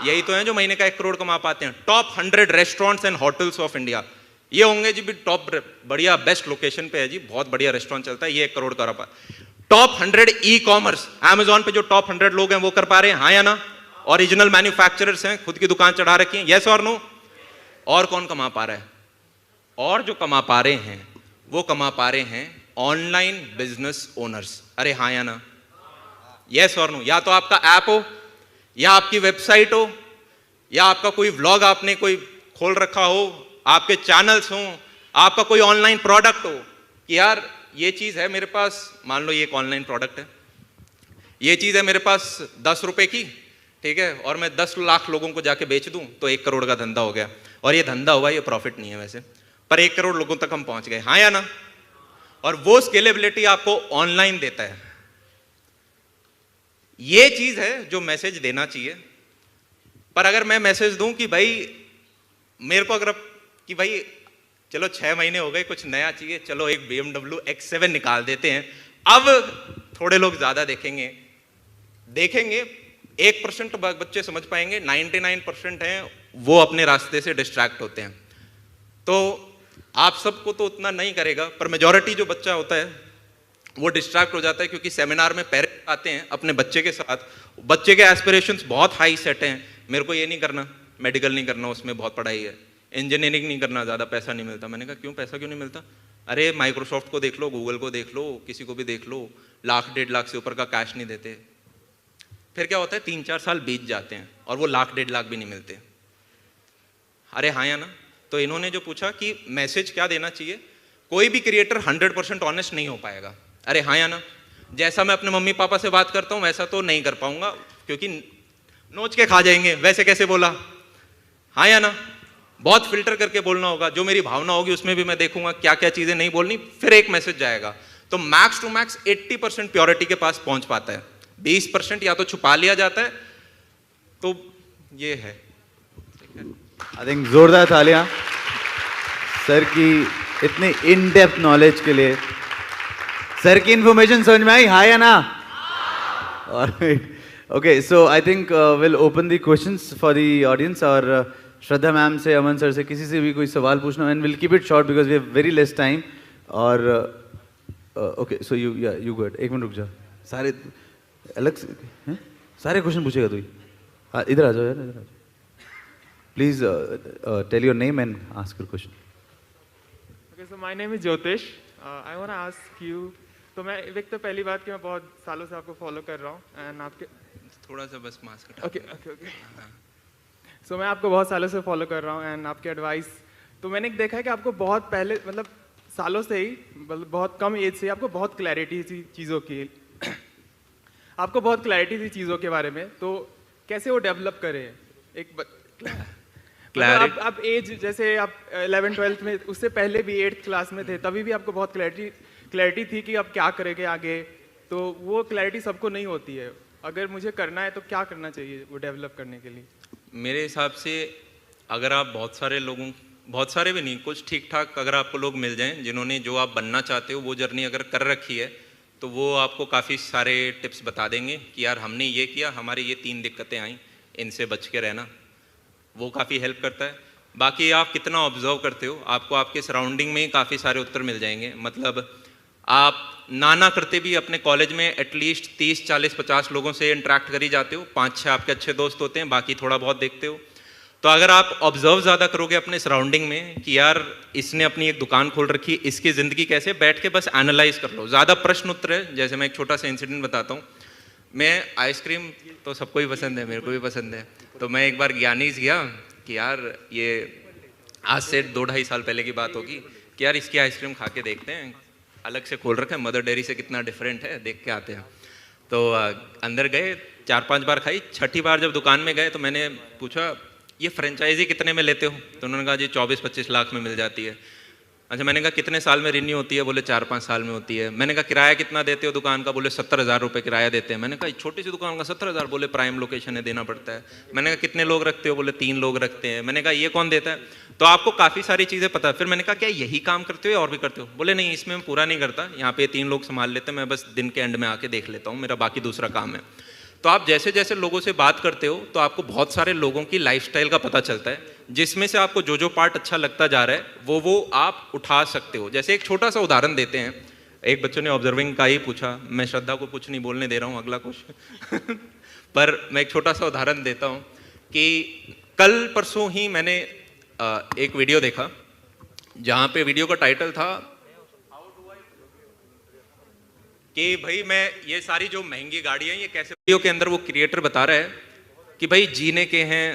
यही तो है जो महीने का 1 करोड़ कमा पाते हैं। Top 100 restaurants and hotels of India, ये होंगे जी भी टॉप, बढ़िया बेस्ट लोकेशन पे है जी, बहुत बढ़िया रेस्टोरेंट चलता है, ये 1 करोड़ कर पा। टॉप 100 ई-कॉमर्स, Amazon पे जो टॉप 100 लोग हैं वो कर पा रहे हैं। हाँ या ना? ओरिजिनल मैन्युफैक्चरर्स हैं, खुद की दुकान चढ़ा रखी है। यस और नो? और कौन कमा पा रहा है? और जो कमा पा रहे हैं वो कमा पा रहे हैं ऑनलाइन बिजनेस ओनर्स। अरे हाँ या ना? यस और नो? या तो आपका ऐप हो, या आपकी वेबसाइट हो, या आपका कोई व्लॉग आपने कोई खोल रखा हो, आपके चैनल्स हो, आपका कोई ऑनलाइन प्रोडक्ट हो कि यार ये चीज़ है मेरे पास, मान लो ये एक ऑनलाइन प्रोडक्ट है, ये चीज़ है मेरे पास 10 रुपए की, ठीक है, और मैं 10 लाख लोगों को जाके बेच दूं तो 1 करोड़ का धंधा हो गया। और ये धंधा हुआ, ये प्रॉफिट नहीं है वैसे, पर 1 करोड़ लोगों तक हम पहुंच गए, हाँ या ना? और वो स्केलेबिलिटी आपको ऑनलाइन देता है। ये चीज है जो मैसेज देना चाहिए। पर अगर मैं मैसेज दूं कि भाई मेरे को अगर कि भाई चलो 6 महीने हो गए, कुछ नया चाहिए, चलो एक BMW X7 निकाल देते हैं, अब थोड़े लोग ज्यादा देखेंगे। 1% बच्चे समझ पाएंगे, 99% हैं वो अपने रास्ते से डिस्ट्रैक्ट होते हैं। तो आप सबको तो उतना नहीं करेगा, पर मेजॉरिटी जो बच्चा होता है वो डिस्ट्रैक्ट हो जाता है, क्योंकि सेमिनार में पेरेंट्स आते हैं अपने बच्चे के साथ, बच्चे के एस्पिरेशंस बहुत हाई सेट हैं, मेरे को ये नहीं करना, मेडिकल नहीं करना, उसमें बहुत पढ़ाई है, इंजीनियरिंग नहीं करना, ज़्यादा पैसा नहीं मिलता। मैंने कहा क्यों, पैसा क्यों नहीं मिलता? अरे माइक्रोसॉफ्ट को देख लो, गूगल को देख लो, किसी को भी देख लो, 1 1.5 लाख से ऊपर का कैश नहीं देते। फिर क्या होता है, 3-4 साल बीत जाते हैं और वो 1 1.5 लाख भी नहीं मिलते। अरे हाँ या ना? तो इन्होंने जो पूछा कि मैसेज क्या देना चाहिए, कोई भी क्रिएटर 100% ऑनेस्ट नहीं हो पाएगा। अरे हाँ या ना? जैसा मैं अपने मम्मी पापा से बात करता हूँ वैसा तो नहीं कर पाऊंगा, क्योंकि नोच के खा जाएंगे, वैसे कैसे बोला, हाँ या ना? बहुत फिल्टर करके बोलना होगा, जो मेरी भावना होगी उसमें भी मैं देखूंगा क्या क्या चीजें नहीं बोलनी, फिर एक मैसेज जाएगा। तो मैक्स टू मैक्स 80% प्योरिटी के पास पहुंच पाता है, 20% या तो छुपा लिया जाता है। तो ये है। आई थिंक जोरदार तालियां सर की इतनी इन डेप्थ नॉलेज के लिए। सर की इंफॉर्मेशन समझ में आई, हाँ या ना? Okay, so I think will open the questions for the audience. और श्रद्धा मैम से, अमन सर से, किसी से भी कोई सवाल पूछना, and will keep it short because we have very less time. और okay, so you go, 1 minute रुक जा, सारे अलग से हैं? सारे क्वेश्चन पूछेगा तू ही? इधर आ जाओ यार, इधर आ जाओ please. Tell your name and ask your question. Okay, so my name is Jyotish. I want to ask you, तो मैं एक तो पहली बात कि मैं बहुत सालों से आपको फॉलो कर रहा हूँ एंड आपके थोड़ा सा बस मास्क हटा। ओके सो मैं आपको बहुत सालों से फॉलो कर रहा हूँ एंड आपके एडवाइस, तो मैंने देखा है कि आपको बहुत पहले, मतलब सालों से ही, मतलब बहुत कम एज से ही आपको बहुत क्लैरिटी थी चीज़ों की, आपको बहुत क्लैरिटी थी चीज़ों के बारे में, तो कैसे वो डेवलप करें? एक मतलब अब एज, जैसे आप 11th-12th में, उससे पहले भी 8th क्लास में थे, तभी भी आपको बहुत क्लैरिटी थी कि अब क्या करेंगे आगे, तो वो क्लैरिटी सबको नहीं होती है। अगर मुझे करना है तो क्या करना चाहिए वो डेवलप करने के लिए? मेरे हिसाब से अगर आप बहुत सारे लोगों, बहुत सारे भी नहीं, कुछ ठीक ठाक अगर आपको लोग मिल जाएं जिन्होंने जो आप बनना चाहते हो वो जर्नी अगर कर रखी है, तो वो आपको काफ़ी सारे टिप्स बता देंगे कि यार हमने ये किया, हमारी ये 3 दिक्कतें आई, इनसे बच के रहना, वो काफ़ी हेल्प करता है। बाकी आप कितना ऑब्जर्व करते हो, आपको आपके सराउंडिंग में ही काफ़ी सारे उत्तर मिल जाएंगे। मतलब आप ना करते भी अपने कॉलेज में एटलीस्ट 30, 40, 50 लोगों से इंटरेक्ट कर ही जाते हो, 5-6 आपके अच्छे दोस्त होते हैं, बाकी थोड़ा बहुत देखते हो। तो अगर आप ऑब्जर्व ज़्यादा करोगे अपने सराउंडिंग में कि यार इसने अपनी एक दुकान खोल रखी है, इसकी ज़िंदगी कैसे, बैठ के बस एनालाइज कर लो, ज़्यादा प्रश्न उत्तर है। जैसे मैं एक छोटा सा इंसिडेंट बताता हूँ, मैं आइसक्रीम तो सबको ही पसंद है, मेरे को भी पसंद है, तो मैं एक बार ज्ञानीज गया कि यार ये आज से 2-2.5 साल पहले की बात होगी कि यार इसकी आइसक्रीम खा के देखते हैं, अलग से खोल रखा है, मदर डेयरी से कितना डिफरेंट है, देख के आते हैं। तो अंदर गए, 4-5 बार खाई, 6ठी बार जब दुकान में गए तो मैंने पूछा ये फ्रेंचाइजी कितने में लेते हो? तो उन्होंने कहा जी 24-25 लाख में मिल जाती है। अच्छा, मैंने कहा कितने साल में रिन्यू होती है? बोले 4-5 साल में होती है। मैंने कहा किराया कितना देते हो दुकान का? बोले 70,000 रुपये किराया देते हैं। मैंने कहा छोटी सी दुकान का 70,000? बोले प्राइम लोकेशन है, देना पड़ता है। मैंने कहा कितने लोग रखते हो? बोले 3 लोग रखते हैं। मैंने कहा ये कौन देता है? तो आपको काफ़ी सारी चीज़ें पता है। फिर मैंने कहा क्या यही काम करते हो या और भी करते हो? बोले नहीं, इसमें मैं पूरा नहीं करता, यहाँ पे 3 लोग संभाल लेते हैं, मैं बस दिन के एंड में आके देख लेता हूँ, मेरा बाकी दूसरा काम है। तो आप जैसे जैसे लोगों से बात करते हो तो आपको बहुत सारे लोगों की लाइफस्टाइल का पता चलता है, जिसमें से आपको जो जो पार्ट अच्छा लगता जा रहा है वो आप उठा सकते हो। जैसे एक छोटा सा उदाहरण देते हैं, एक बच्चों ने ऑब्जर्विंग का ही पूछा, मैं श्रद्धा को कुछ नहीं बोलने दे रहा हूँ, अगला क्वेश्चन पर मैं एक छोटा सा उदाहरण देता हूँ कि कल परसों ही मैंने एक वीडियो देखा जहाँ पे वीडियो का टाइटल था कि भाई मैं ये सारी जो महंगी गाड़ियाँ ये कैसे, वीडियो के अंदर वो क्रिएटर बता रहा है कि भाई जीने के हैं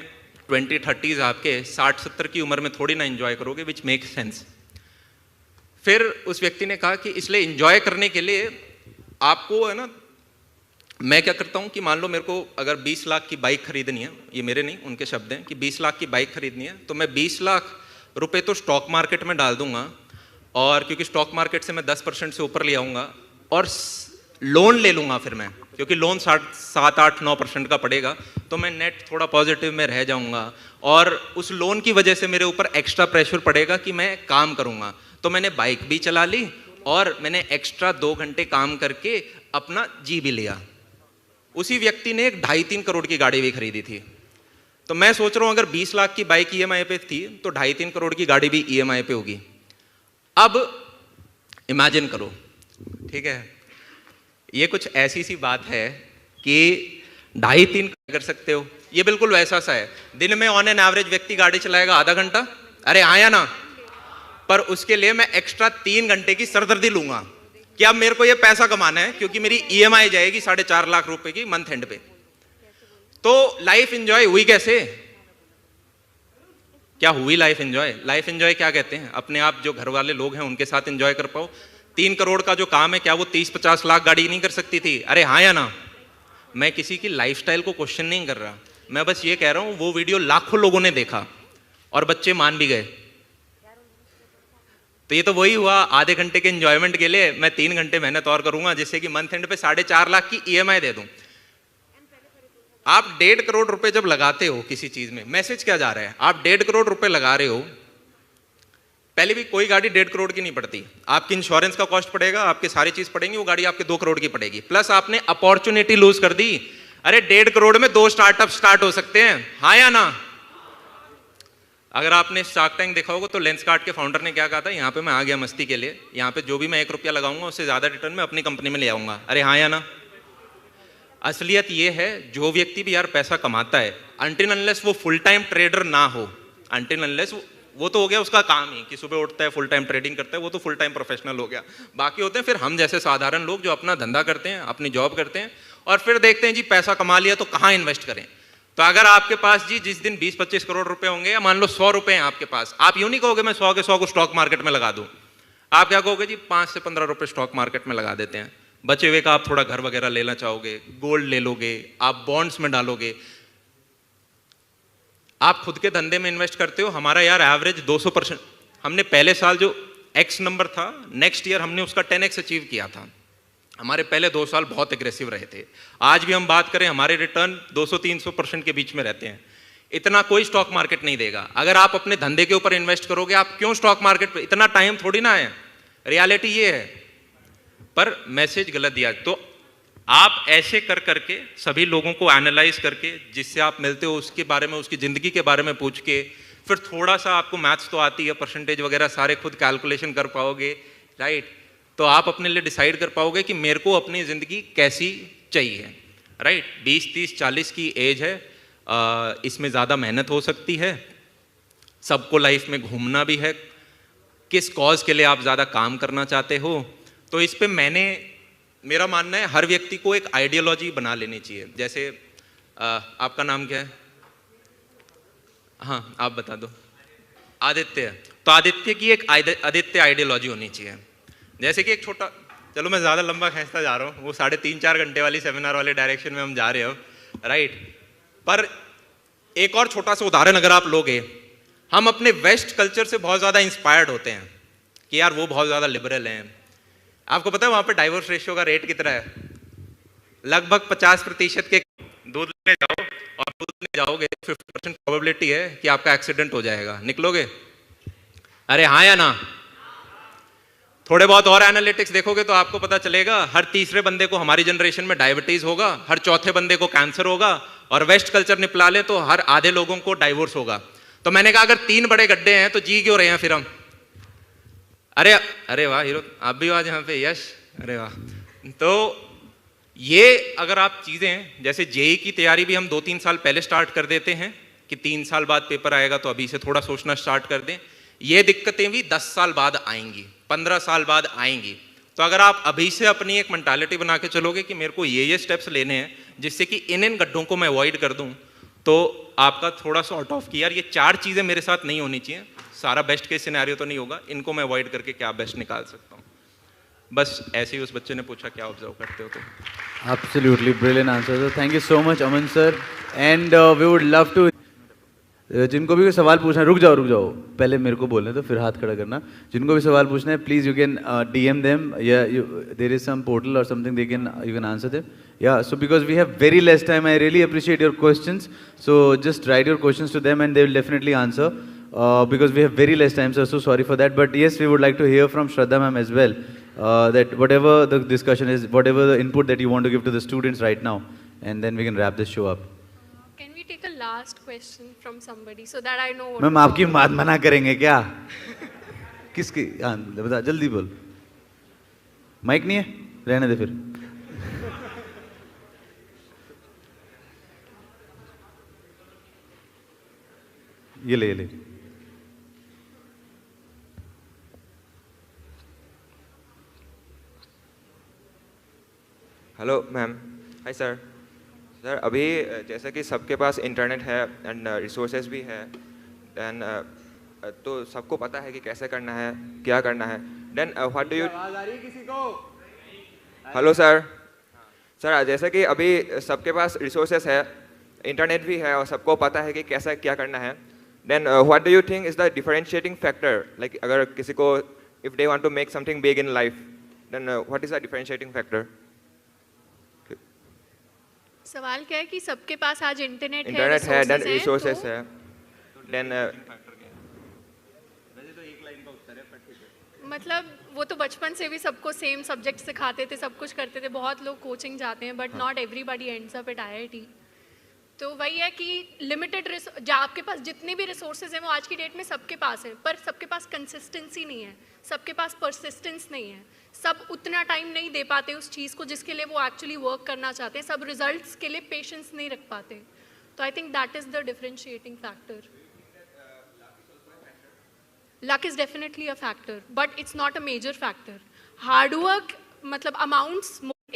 20-30s आपके, 60-70 की उम्र में थोड़ी ना एंजॉय करोगे, विच मेक सेंस। फिर उस व्यक्ति ने कहा कि इसलिए इंजॉय करने के लिए आपको है ना, मैं क्या करता हूँ कि मान लो मेरे को अगर 20 लाख की बाइक खरीदनी है, ये मेरे नहीं उनके शब्द हैं, कि 20 लाख की बाइक खरीदनी है तो मैं 20 लाख रुपए तो स्टॉक मार्केट में डाल दूंगा, और क्योंकि स्टॉक मार्केट से मैं 10% से ऊपर ले आऊँगा, और लोन ले लूँगा फिर मैं, क्योंकि लोन 7-8-9% का पड़ेगा, तो मैं नेट थोड़ा पॉजिटिव में रह जाऊँगा, और उस लोन की वजह से मेरे ऊपर एक्स्ट्रा प्रेशर पड़ेगा कि मैं काम करूँगा। तो मैंने बाइक भी चला ली और मैंने एक्स्ट्रा 2 घंटे काम करके अपना जी भी लिया। उसी व्यक्ति ने एक 2.5-3 करोड़ की गाड़ी भी खरीदी थी। तो मैं सोच रहा हूं अगर 20 लाख की बाइक ईएमआई पे थी तो 2.5-3 करोड़ की गाड़ी भी ईएमआई पे होगी। अब इमेजिन करो, ठीक है, ये कुछ ऐसी सी बात है कि 2.5-3 कर सकते हो, ये बिल्कुल वैसा सा है। दिन में ऑन एन एवरेज व्यक्ति गाड़ी चलाएगा आधा घंटा, अरे आया ना, पर उसके लिए मैं एक्स्ट्रा 3 घंटे की सरदर्दी लूंगा कि अब मेरे को ये पैसा कमाना है, क्योंकि मेरी ईएमआई जाएगी 4.5 लाख रुपए की मंथ एंड पे। तो लाइफ एंजॉय हुई कैसे? क्या हुई लाइफ एंजॉय? लाइफ एंजॉय क्या कहते हैं? अपने आप जो घर वाले लोग हैं उनके साथ एंजॉय कर पाओ। 3 करोड़ का जो काम है, क्या वो 30-50 लाख गाड़ी नहीं कर सकती थी? अरे हाँ या ना? मैं किसी की लाइफस्टाइल को क्वेश्चन नहीं कर रहा, मैं बस ये कह रहा हूं वो वीडियो लाखों लोगों ने देखा और बच्चे मान भी गए। तो ये तो वही हुआ, आधे घंटे के एंजॉयमेंट के लिए मैं 3 घंटे मेहनत और करूंगा, जिससे कि मंथ एंड पे 4.5 लाख की ईएमआई दे दूं। आप 1.5 करोड़ रुपए जब लगाते हो किसी चीज में, मैसेज क्या जा रहा है? आप 1.5 करोड़ रुपए लगा रहे हो, पहले भी कोई गाड़ी 1.5 करोड़ की नहीं पड़ती, आपकी इंश्योरेंस का कॉस्ट पड़ेगा, आपके सारी चीज पड़ेंगी, वो गाड़ी आपके 2 करोड़ की पड़ेगी, प्लस आपने अपॉर्चुनिटी लूज कर दी। अरे 1.5 करोड़ में 2 स्टार्टअप स्टार्ट हो सकते हैं, हाँ या ना? अगर आपने शार्क टैंक देखा होगा तो लेंसकार्ट के फाउंडर ने क्या कहा था, यहाँ पे मैं आ गया मस्ती के लिए, यहाँ पे जो भी मैं 1 रुपया लगाऊंगा उससे ज्यादा रिटर्न मैं अपनी कंपनी में ले आऊंगा। अरे हाँ या ना? असलियत ये है, जो व्यक्ति भी यार पैसा कमाता है, अनटिल अनलेस वो फुल टाइम ट्रेडर ना हो, अनटिल अनलेस वो तो हो गया उसका काम ही कि सुबह उठता है फुल टाइम ट्रेडिंग करता है, वो तो फुल टाइम प्रोफेशनल हो गया। बाकी होते हैं फिर हम जैसे साधारण लोग जो अपना धंधा करते हैं, अपनी जॉब करते हैं, और फिर देखते हैं जी पैसा कमा लिया तो कहाँ इन्वेस्ट करें। तो अगर आपके पास जी जिस दिन 20-25 करोड़ रुपए होंगे, या मान लो 100 रुपए हैं आपके पास, आप यूं नहीं कहोगे मैं 100 के 100 को स्टॉक मार्केट में लगा दूं। आप क्या कहोगे जी 5 से 15 रुपए स्टॉक मार्केट में लगा देते हैं, बचे हुए का आप थोड़ा घर वगैरह लेना चाहोगे, गोल्ड ले लोगे, आप बॉन्ड्स में डालोगे, आप खुद के धंधे में इन्वेस्ट करते हो। हमारा यार एवरेज 200%, हमने पहले साल जो एक्स नंबर था, नेक्स्ट ईयर हमने उसका 10x अचीव किया था। हमारे पहले 2 साल बहुत एग्रेसिव रहे थे। आज भी हम बात करें, हमारे रिटर्न 200-300% के बीच में रहते हैं। इतना कोई स्टॉक मार्केट नहीं देगा। अगर आप अपने धंधे के ऊपर इन्वेस्ट करोगे, आप क्यों स्टॉक मार्केट पे, इतना टाइम थोड़ी ना है। रियलिटी ये है, पर मैसेज गलत दिया। तो आप ऐसे कर करके सभी लोगों को एनालाइज करके, जिससे आप मिलते हो उसके बारे में, उसकी ज़िंदगी के बारे में पूछ के, फिर थोड़ा सा आपको मैथ्स तो आती है, परसेंटेज वगैरह सारे खुद कैलकुलेशन कर पाओगे, राइट? तो आप अपने लिए डिसाइड कर पाओगे कि मेरे को अपनी ज़िंदगी कैसी चाहिए, राइट? 20-30-40 की एज है, इसमें ज़्यादा मेहनत हो सकती है, सबको लाइफ में घूमना भी है, किस कॉज के लिए आप ज़्यादा काम करना चाहते हो। तो इस पे मेरा मानना है हर व्यक्ति को एक आइडियोलॉजी बना लेनी चाहिए। जैसे आपका नाम क्या है? हाँ आप बता दो। आदित्य। तो आदित्य की एक आदित्य आइडियोलॉजी होनी चाहिए। जैसे कि एक छोटा, चलो मैं ज़्यादा लंबा खींचता जा रहा हूँ, वो 3.5-4 घंटे वाली सेमिनार वाले डायरेक्शन में हम जा रहे हो, राइट? पर एक और छोटा सा उदाहरण अगर आप लोगे, हम अपने वेस्ट कल्चर से बहुत ज़्यादा इंस्पायर्ड होते हैं कि यार वो बहुत ज़्यादा लिबरल हैं। आपको पता है वहाँ पे डाइवोर्स रेशियो का रेट कितना है? लगभग 50% के दूध लेने जाओ और दूध लेने जाओगे 50% प्रोबेबिलिटी है कि आपका एक्सीडेंट हो जाएगा, निकलोगे? अरे हाँ या ना? थोड़े बहुत और एनालिटिक्स देखोगे तो आपको पता चलेगा हर तीसरे बंदे को हमारी जनरेशन में डायबिटीज होगा, हर चौथे बंदे को कैंसर होगा, और वेस्ट कल्चर निपला ले तो हर आधे लोगों को डाइवोर्स होगा। तो मैंने कहा अगर 3 बड़े गड्ढे हैं तो जी क्यों रहे हैं फिर हम? अरे वाह हीरो, आप भी आज यहाँ पे, यश, अरे वाह। तो ये अगर आप चीज़ें, जैसे जेई की तैयारी भी हम 2-3 साल पहले स्टार्ट कर देते हैं कि 3 साल बाद पेपर आएगा, तो अभी से थोड़ा सोचना स्टार्ट कर दें। ये दिक्कतें भी 10 साल बाद आएंगी, 15 साल बाद आएंगी। तो अगर आप अभी से अपनी एक मेंटालिटी बना के चलोगे कि मेरे को ये स्टेप्स लेने हैं जिससे कि इन गड्ढों को मैं अवॉइड कर दूं, तो आपका थोड़ा सॉर्ट ऑफ कि यार ये 4 चीज़ें मेरे साथ नहीं होनी चाहिए, सारा बेस्ट केस सिनेरियो तो नहीं होगा, इनको मैं अवॉइड करके क्या बेस्ट निकाल सकता हूँ। बस ऐसे ही उस बच्चे ने पूछा क्या ऑब्जर्व करते हो तो। Absolutely brilliant answer, sir. Thank you so much, Aman sir. And we would love to. जिनको भी कोई सवाल पूछना है, रुक जाओ, पहले मेरे को बोलने तो फिर हाथ खड़ा करना। जिनको भी सवाल पूछना है, please you can DM them. Yeah, there is some portal or something you can answer them. Yeah, so because we have very less time, I really appreciate your questions. So just write your questions to them and they will definitely answer. Because we have very less time, so sorry for that. But yes, we would like to hear from Shraddha ma'am as well. That whatever the discussion is, whatever the input that you want to give to the students right now, and then we can wrap this show up. Can we take a last question from somebody so that I know what ma'am to आपकी talk बात about? मना करेंगे क्या? किसकी? हाँ बता, जल्दी बोल। माइक नहीं है? रहने दे फिर। ये ले। Hello ma'am, hi sir. Sir अभी जैसे कि सबके पास इंटरनेट है एंड रिसोर्सेज भी है, देन तो सबको पता है कि कैसे करना है, क्या करना है। Then what do you, hello sir. Sir जैसे कि अभी सबके पास रिसोर्सेज है, इंटरनेट भी है और सबको पता है कि कैसा क्या करना है, then what do you think is the differentiating factor? Like अगर किसी को if they want to make something big in life, then what is the differentiating factor? सवाल क्या है कि सबके पास आज इंटरनेट है, देन रिसोर्सेस है, देन मतलब वो तो बचपन से भी सबको सेम सब्जेक्ट सिखाते थे, सब कुछ करते थे। बहुत लोग कोचिंग जाते हैं but not everybody ends up at IIT। तो वही है कि लिमिटेड जो आपके पास जितने भी रिसोर्सेज हैं वो आज की डेट में सबके पास हैं, पर सबके पास कंसिस्टेंसी नहीं है, सबके पास परसिस्टेंस नहीं है, सब उतना टाइम नहीं दे पाते उस चीज़ को जिसके लिए वो एक्चुअली वर्क करना चाहते हैं, सब रिजल्ट्स के लिए पेशेंस नहीं रख पाते। तो I think that is the differentiating factor. Luck is definitely a factor, but it's not a major factor. Hard work, मतलब amounts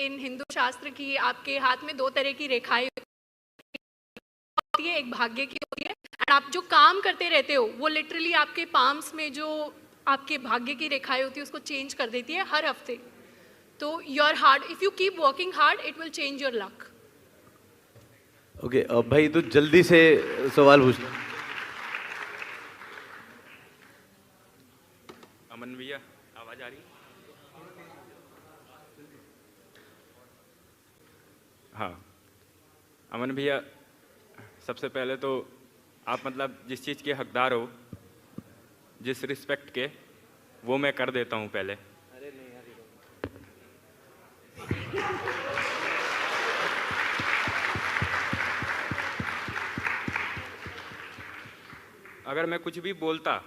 in हिंदू शास्त्र की आपके हाथ में दो तरह की रेखाएं होती है, एक भाग्य की होती है, and आप जो काम करते रहते हो वो लिटरली आपके पाम्स में जो आपके भाग्य की रेखाएं होती है उसको चेंज कर देती है हर हफ्ते। तो your hard, if you keep working hard it will change your luck. Okay, अब भाई तू जल्दी से सवाल पूछ। अमन भैया आवाज आ रही? हाँ अमन भैया, सबसे पहले तो आप मतलब जिस चीज़ के हकदार हो, जिस रिस्पेक्ट के, वो मैं कर देता हूँ पहले। अगर मैं कुछ भी बोलता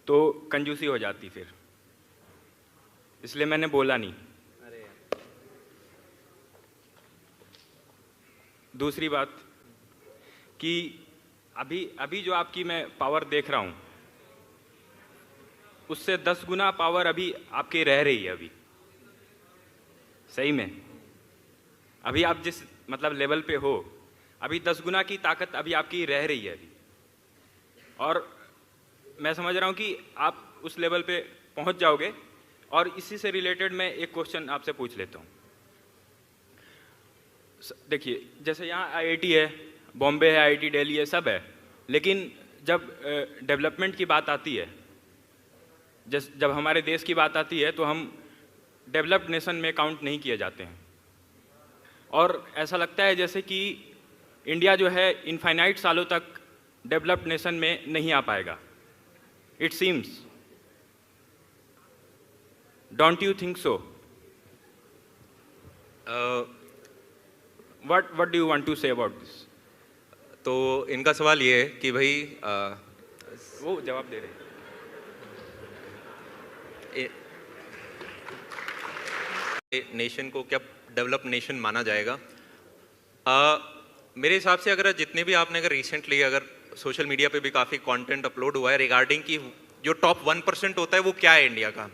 तो कंजूसी हो जाती फिर, इसलिए मैंने बोला नहीं। दूसरी बात कि अभी जो आपकी मैं पावर देख रहा हूँ उससे 10 गुना पावर अभी आपकी रह रही है। अभी सही में अभी आप जिस मतलब लेवल पे हो, अभी 10 गुना की ताकत अभी आपकी रह रही है अभी। और मैं समझ रहा हूँ कि आप उस लेवल पे पहुँच जाओगे। और इसी से रिलेटेड मैं एक क्वेश्चन आपसे पूछ लेता हूँ। देखिए, जैसे यहाँ IIT है, बॉम्बे है, IIT दिल्ली है, सब है, लेकिन जब डेवलपमेंट की बात आती है, जब हमारे देश की बात आती है तो हम डेवलप्ड नेशन में काउंट नहीं किए जाते हैं। और ऐसा लगता है जैसे कि इंडिया जो है इनफाइनाइट सालों तक डेवलप्ड नेशन में नहीं आ पाएगा। It seems, don't you think so? What do you want to say about this? तो इनका सवाल ये है कि भाई वो जवाब दे रहे नेशन को क्या डेवलप नेशन माना जाएगा? मेरे हिसाब से अगर जितने भी आपने अगर रिसेंटली अगर सोशल मीडिया पे भी काफ़ी कंटेंट अपलोड हुआ है रिगार्डिंग कि जो टॉप 1% होता है वो क्या है इंडिया का।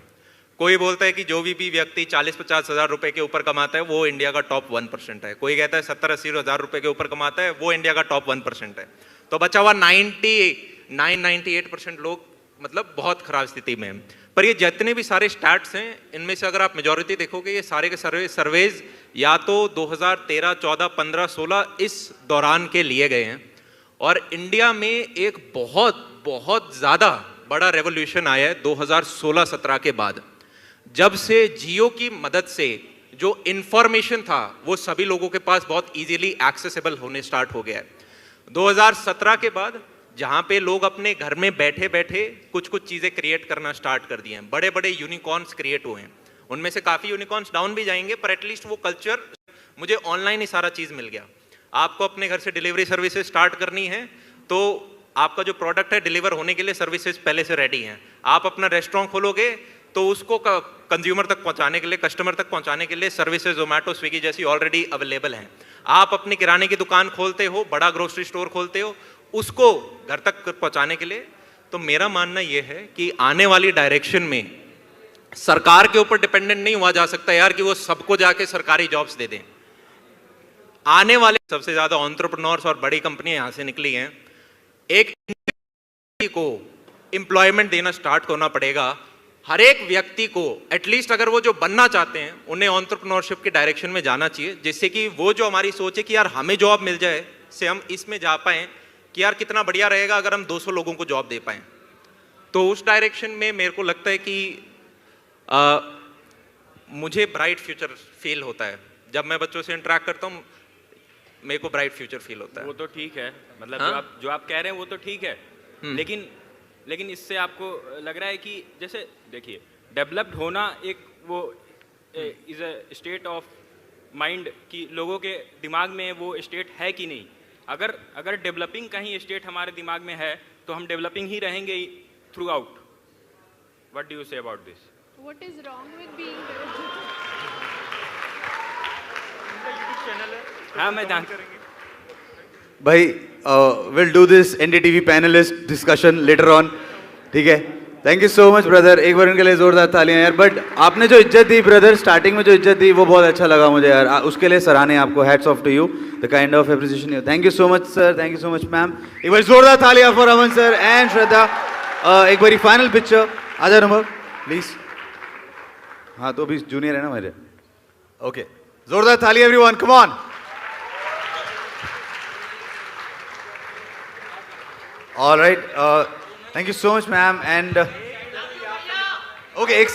कोई बोलता है कि जो भी व्यक्ति 40-50 हज़ार रुपए के ऊपर कमाता है वो इंडिया का टॉप 1% है। कोई कहता है 70-80 हज़ार रुपए के ऊपर कमाता है वो इंडिया का टॉप 1% है। तो बचा हुआ 998% लोग मतलब बहुत खराब स्थिति में हैं। पर ये जितने भी सारे स्टैट्स हैं, इनमें से अगर आप मेजॉरिटी देखोगे, ये सारे के सर्वेज या तो 2013, 14, 15, 16 इस दौरान के लिए गए हैं। और इंडिया में एक बहुत बहुत ज़्यादा बड़ा रेवोल्यूशन आया है 2016-17 के बाद, जब से जियो की मदद से जो इंफॉर्मेशन था वो सभी लोगों के पास बहुत इजीली एक्सेसिबल होने स्टार्ट हो गया है। 2017 के बाद जहाँ पे लोग अपने घर में बैठे बैठे कुछ कुछ चीज़ें क्रिएट करना स्टार्ट कर दिए हैं, बड़े बड़े यूनिकॉर्न्स क्रिएट हुए हैं। उनमें से काफ़ी यूनिकॉर्न्स डाउन भी जाएंगे, पर एटलीस्ट वो कल्चर, मुझे ऑनलाइन ही सारा चीज़ मिल गया। आपको अपने घर से डिलीवरी सर्विसेज स्टार्ट करनी है तो आपका जो प्रोडक्ट है डिलीवर होने के लिए सर्विसेज पहले से रेडी हैं। आप अपना रेस्टोरेंट खोलोगे तो उसको कंज्यूमर तक पहुंचाने के लिए, कस्टमर तक पहुंचाने के लिए सर्विसेज जोमेटो, स्विगी जैसी ऑलरेडी अवेलेबल हैं। आप अपनी किराने की दुकान खोलते हो, बड़ा ग्रोसरी स्टोर खोलते हो, उसको घर तक पहुंचाने के लिए। तो मेरा मानना यह है कि आने वाली डायरेक्शन में सरकार के ऊपर डिपेंडेंट नहीं हुआ जा सकता यार कि वो सबको जाके सरकारी जॉब्स दे दें। आने वाले सबसे ज्यादा एंटरप्रेन्योर्स और बड़ी कंपनियां यहां से निकली हैं। एक को एम्प्लॉयमेंट देना स्टार्ट करना पड़ेगा। हर एक व्यक्ति को एटलीस्ट अगर वो जो बनना चाहते हैं उन्हें एंटरप्रेन्योरशिप की डायरेक्शन में जाना चाहिए, जिससे कि वो जो हमारी सोच है कि यार हमें जॉब मिल जाए, से हम इसमें जा पाएं कि यार कितना बढ़िया रहेगा अगर हम 200 लोगों को जॉब दे पाएं। तो उस डायरेक्शन में मेरे को लगता है कि मुझे ब्राइट फ्यूचर फील होता है। जब मैं बच्चों से इंटरेक्ट करता हूँ मेरे को ब्राइट फ्यूचर फील होता है। वो तो ठीक है, मतलब हाँ? जो आप कह रहे हैं वो तो ठीक है, लेकिन इससे आपको लग रहा है कि जैसे देखिए, डेवलप्ड होना एक वो is a state of mind कि लोगों के दिमाग में वो स्टेट है कि नहीं। अगर डेवलपिंग का ही स्टेट हमारे दिमाग में है तो हम डेवलपिंग ही रहेंगे through out. What do you say about this? What is wrong with being हाँ, मैं जान भाई will do this NDTV panelist discussion later on, ठीक है। Thank you so much brother, एक बार उनके लिए जोरदार तालियां यार। बट आपने जो इज्जत दी ब्रदर, स्टार्टिंग में जो इज्जत दी वो बहुत अच्छा लगा मुझे यार, उसके लिए सराहनीय आपको, hats off to you, the kind of appreciation you. Thank you so much sir, thank you so much ma'am. एक बार जोरदार तालियां for Aman sir and Shraddha. एक बारी फाइनल पिक्चर आ जाओ नंबर प्लीज। हाँ तो अभी जूनियर है ना मेरे, ओके जोरदार ताली everyone, come on. All right, thank you so much ma'am and okay एक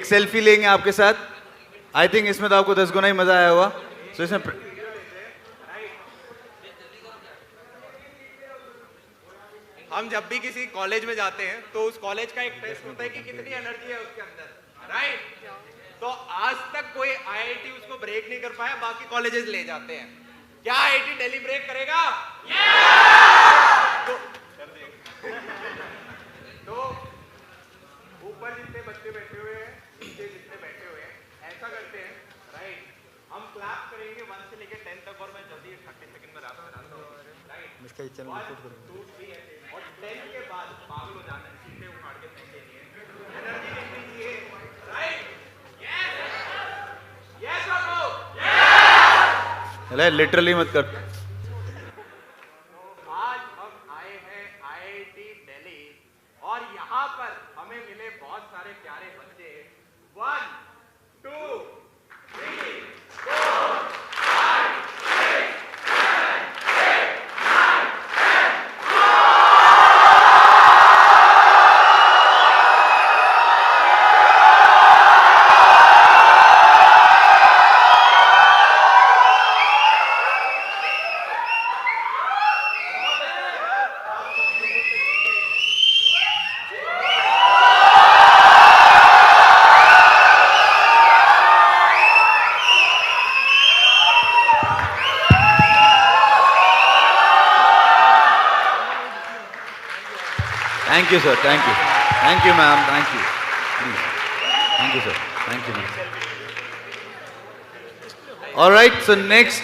सेल्फी लेंगे आपके साथ। आई थिंक इसमें तो आपको 10 गुना ही मजा आया होगा। सो इसमें हम जब भी किसी कॉलेज में जाते हैं तो उस कॉलेज का एक टेस्ट होता है कि कितनी एनर्जी है उसके अंदर, राइट? तो आज तक कोई आईआईटी उसको ब्रेक नहीं कर पाया, बाकी कॉलेजेस ले जाते हैं। क्या आईआईटी दिल्ली ब्रेक करेगा? तो ऊपर जितने बच्चे बैठे हुए हैं, नीचे जितने बैठे हुए हैं, ऐसा करते हैं, राइट? हम क्लैप करेंगे 1 से लेकर 10 तक, और मैं जल्दी 30 सेकंड में आपको बताता हूँ, राइट? 1, 2, 3 और 10 के बाद पागल हो जाना है, सीधे उखाड़ के फेंक देनी है। एनर्जी कितनी चाहिए, राइट? यस और नो? यस। लिटरली मत कर। आज हम आए हैं आईआईटी दिल्ली और यहाँ पर हमें मिले बहुत सारे प्यारे बच्चे। 1, 2, 3, 4, 5, 6, 7, 8, 9, 10। Thank you, sir. Thank you. Thank you, ma'am. Thank you. Please. Thank you, sir. Thank you, ma'am. All right. So next.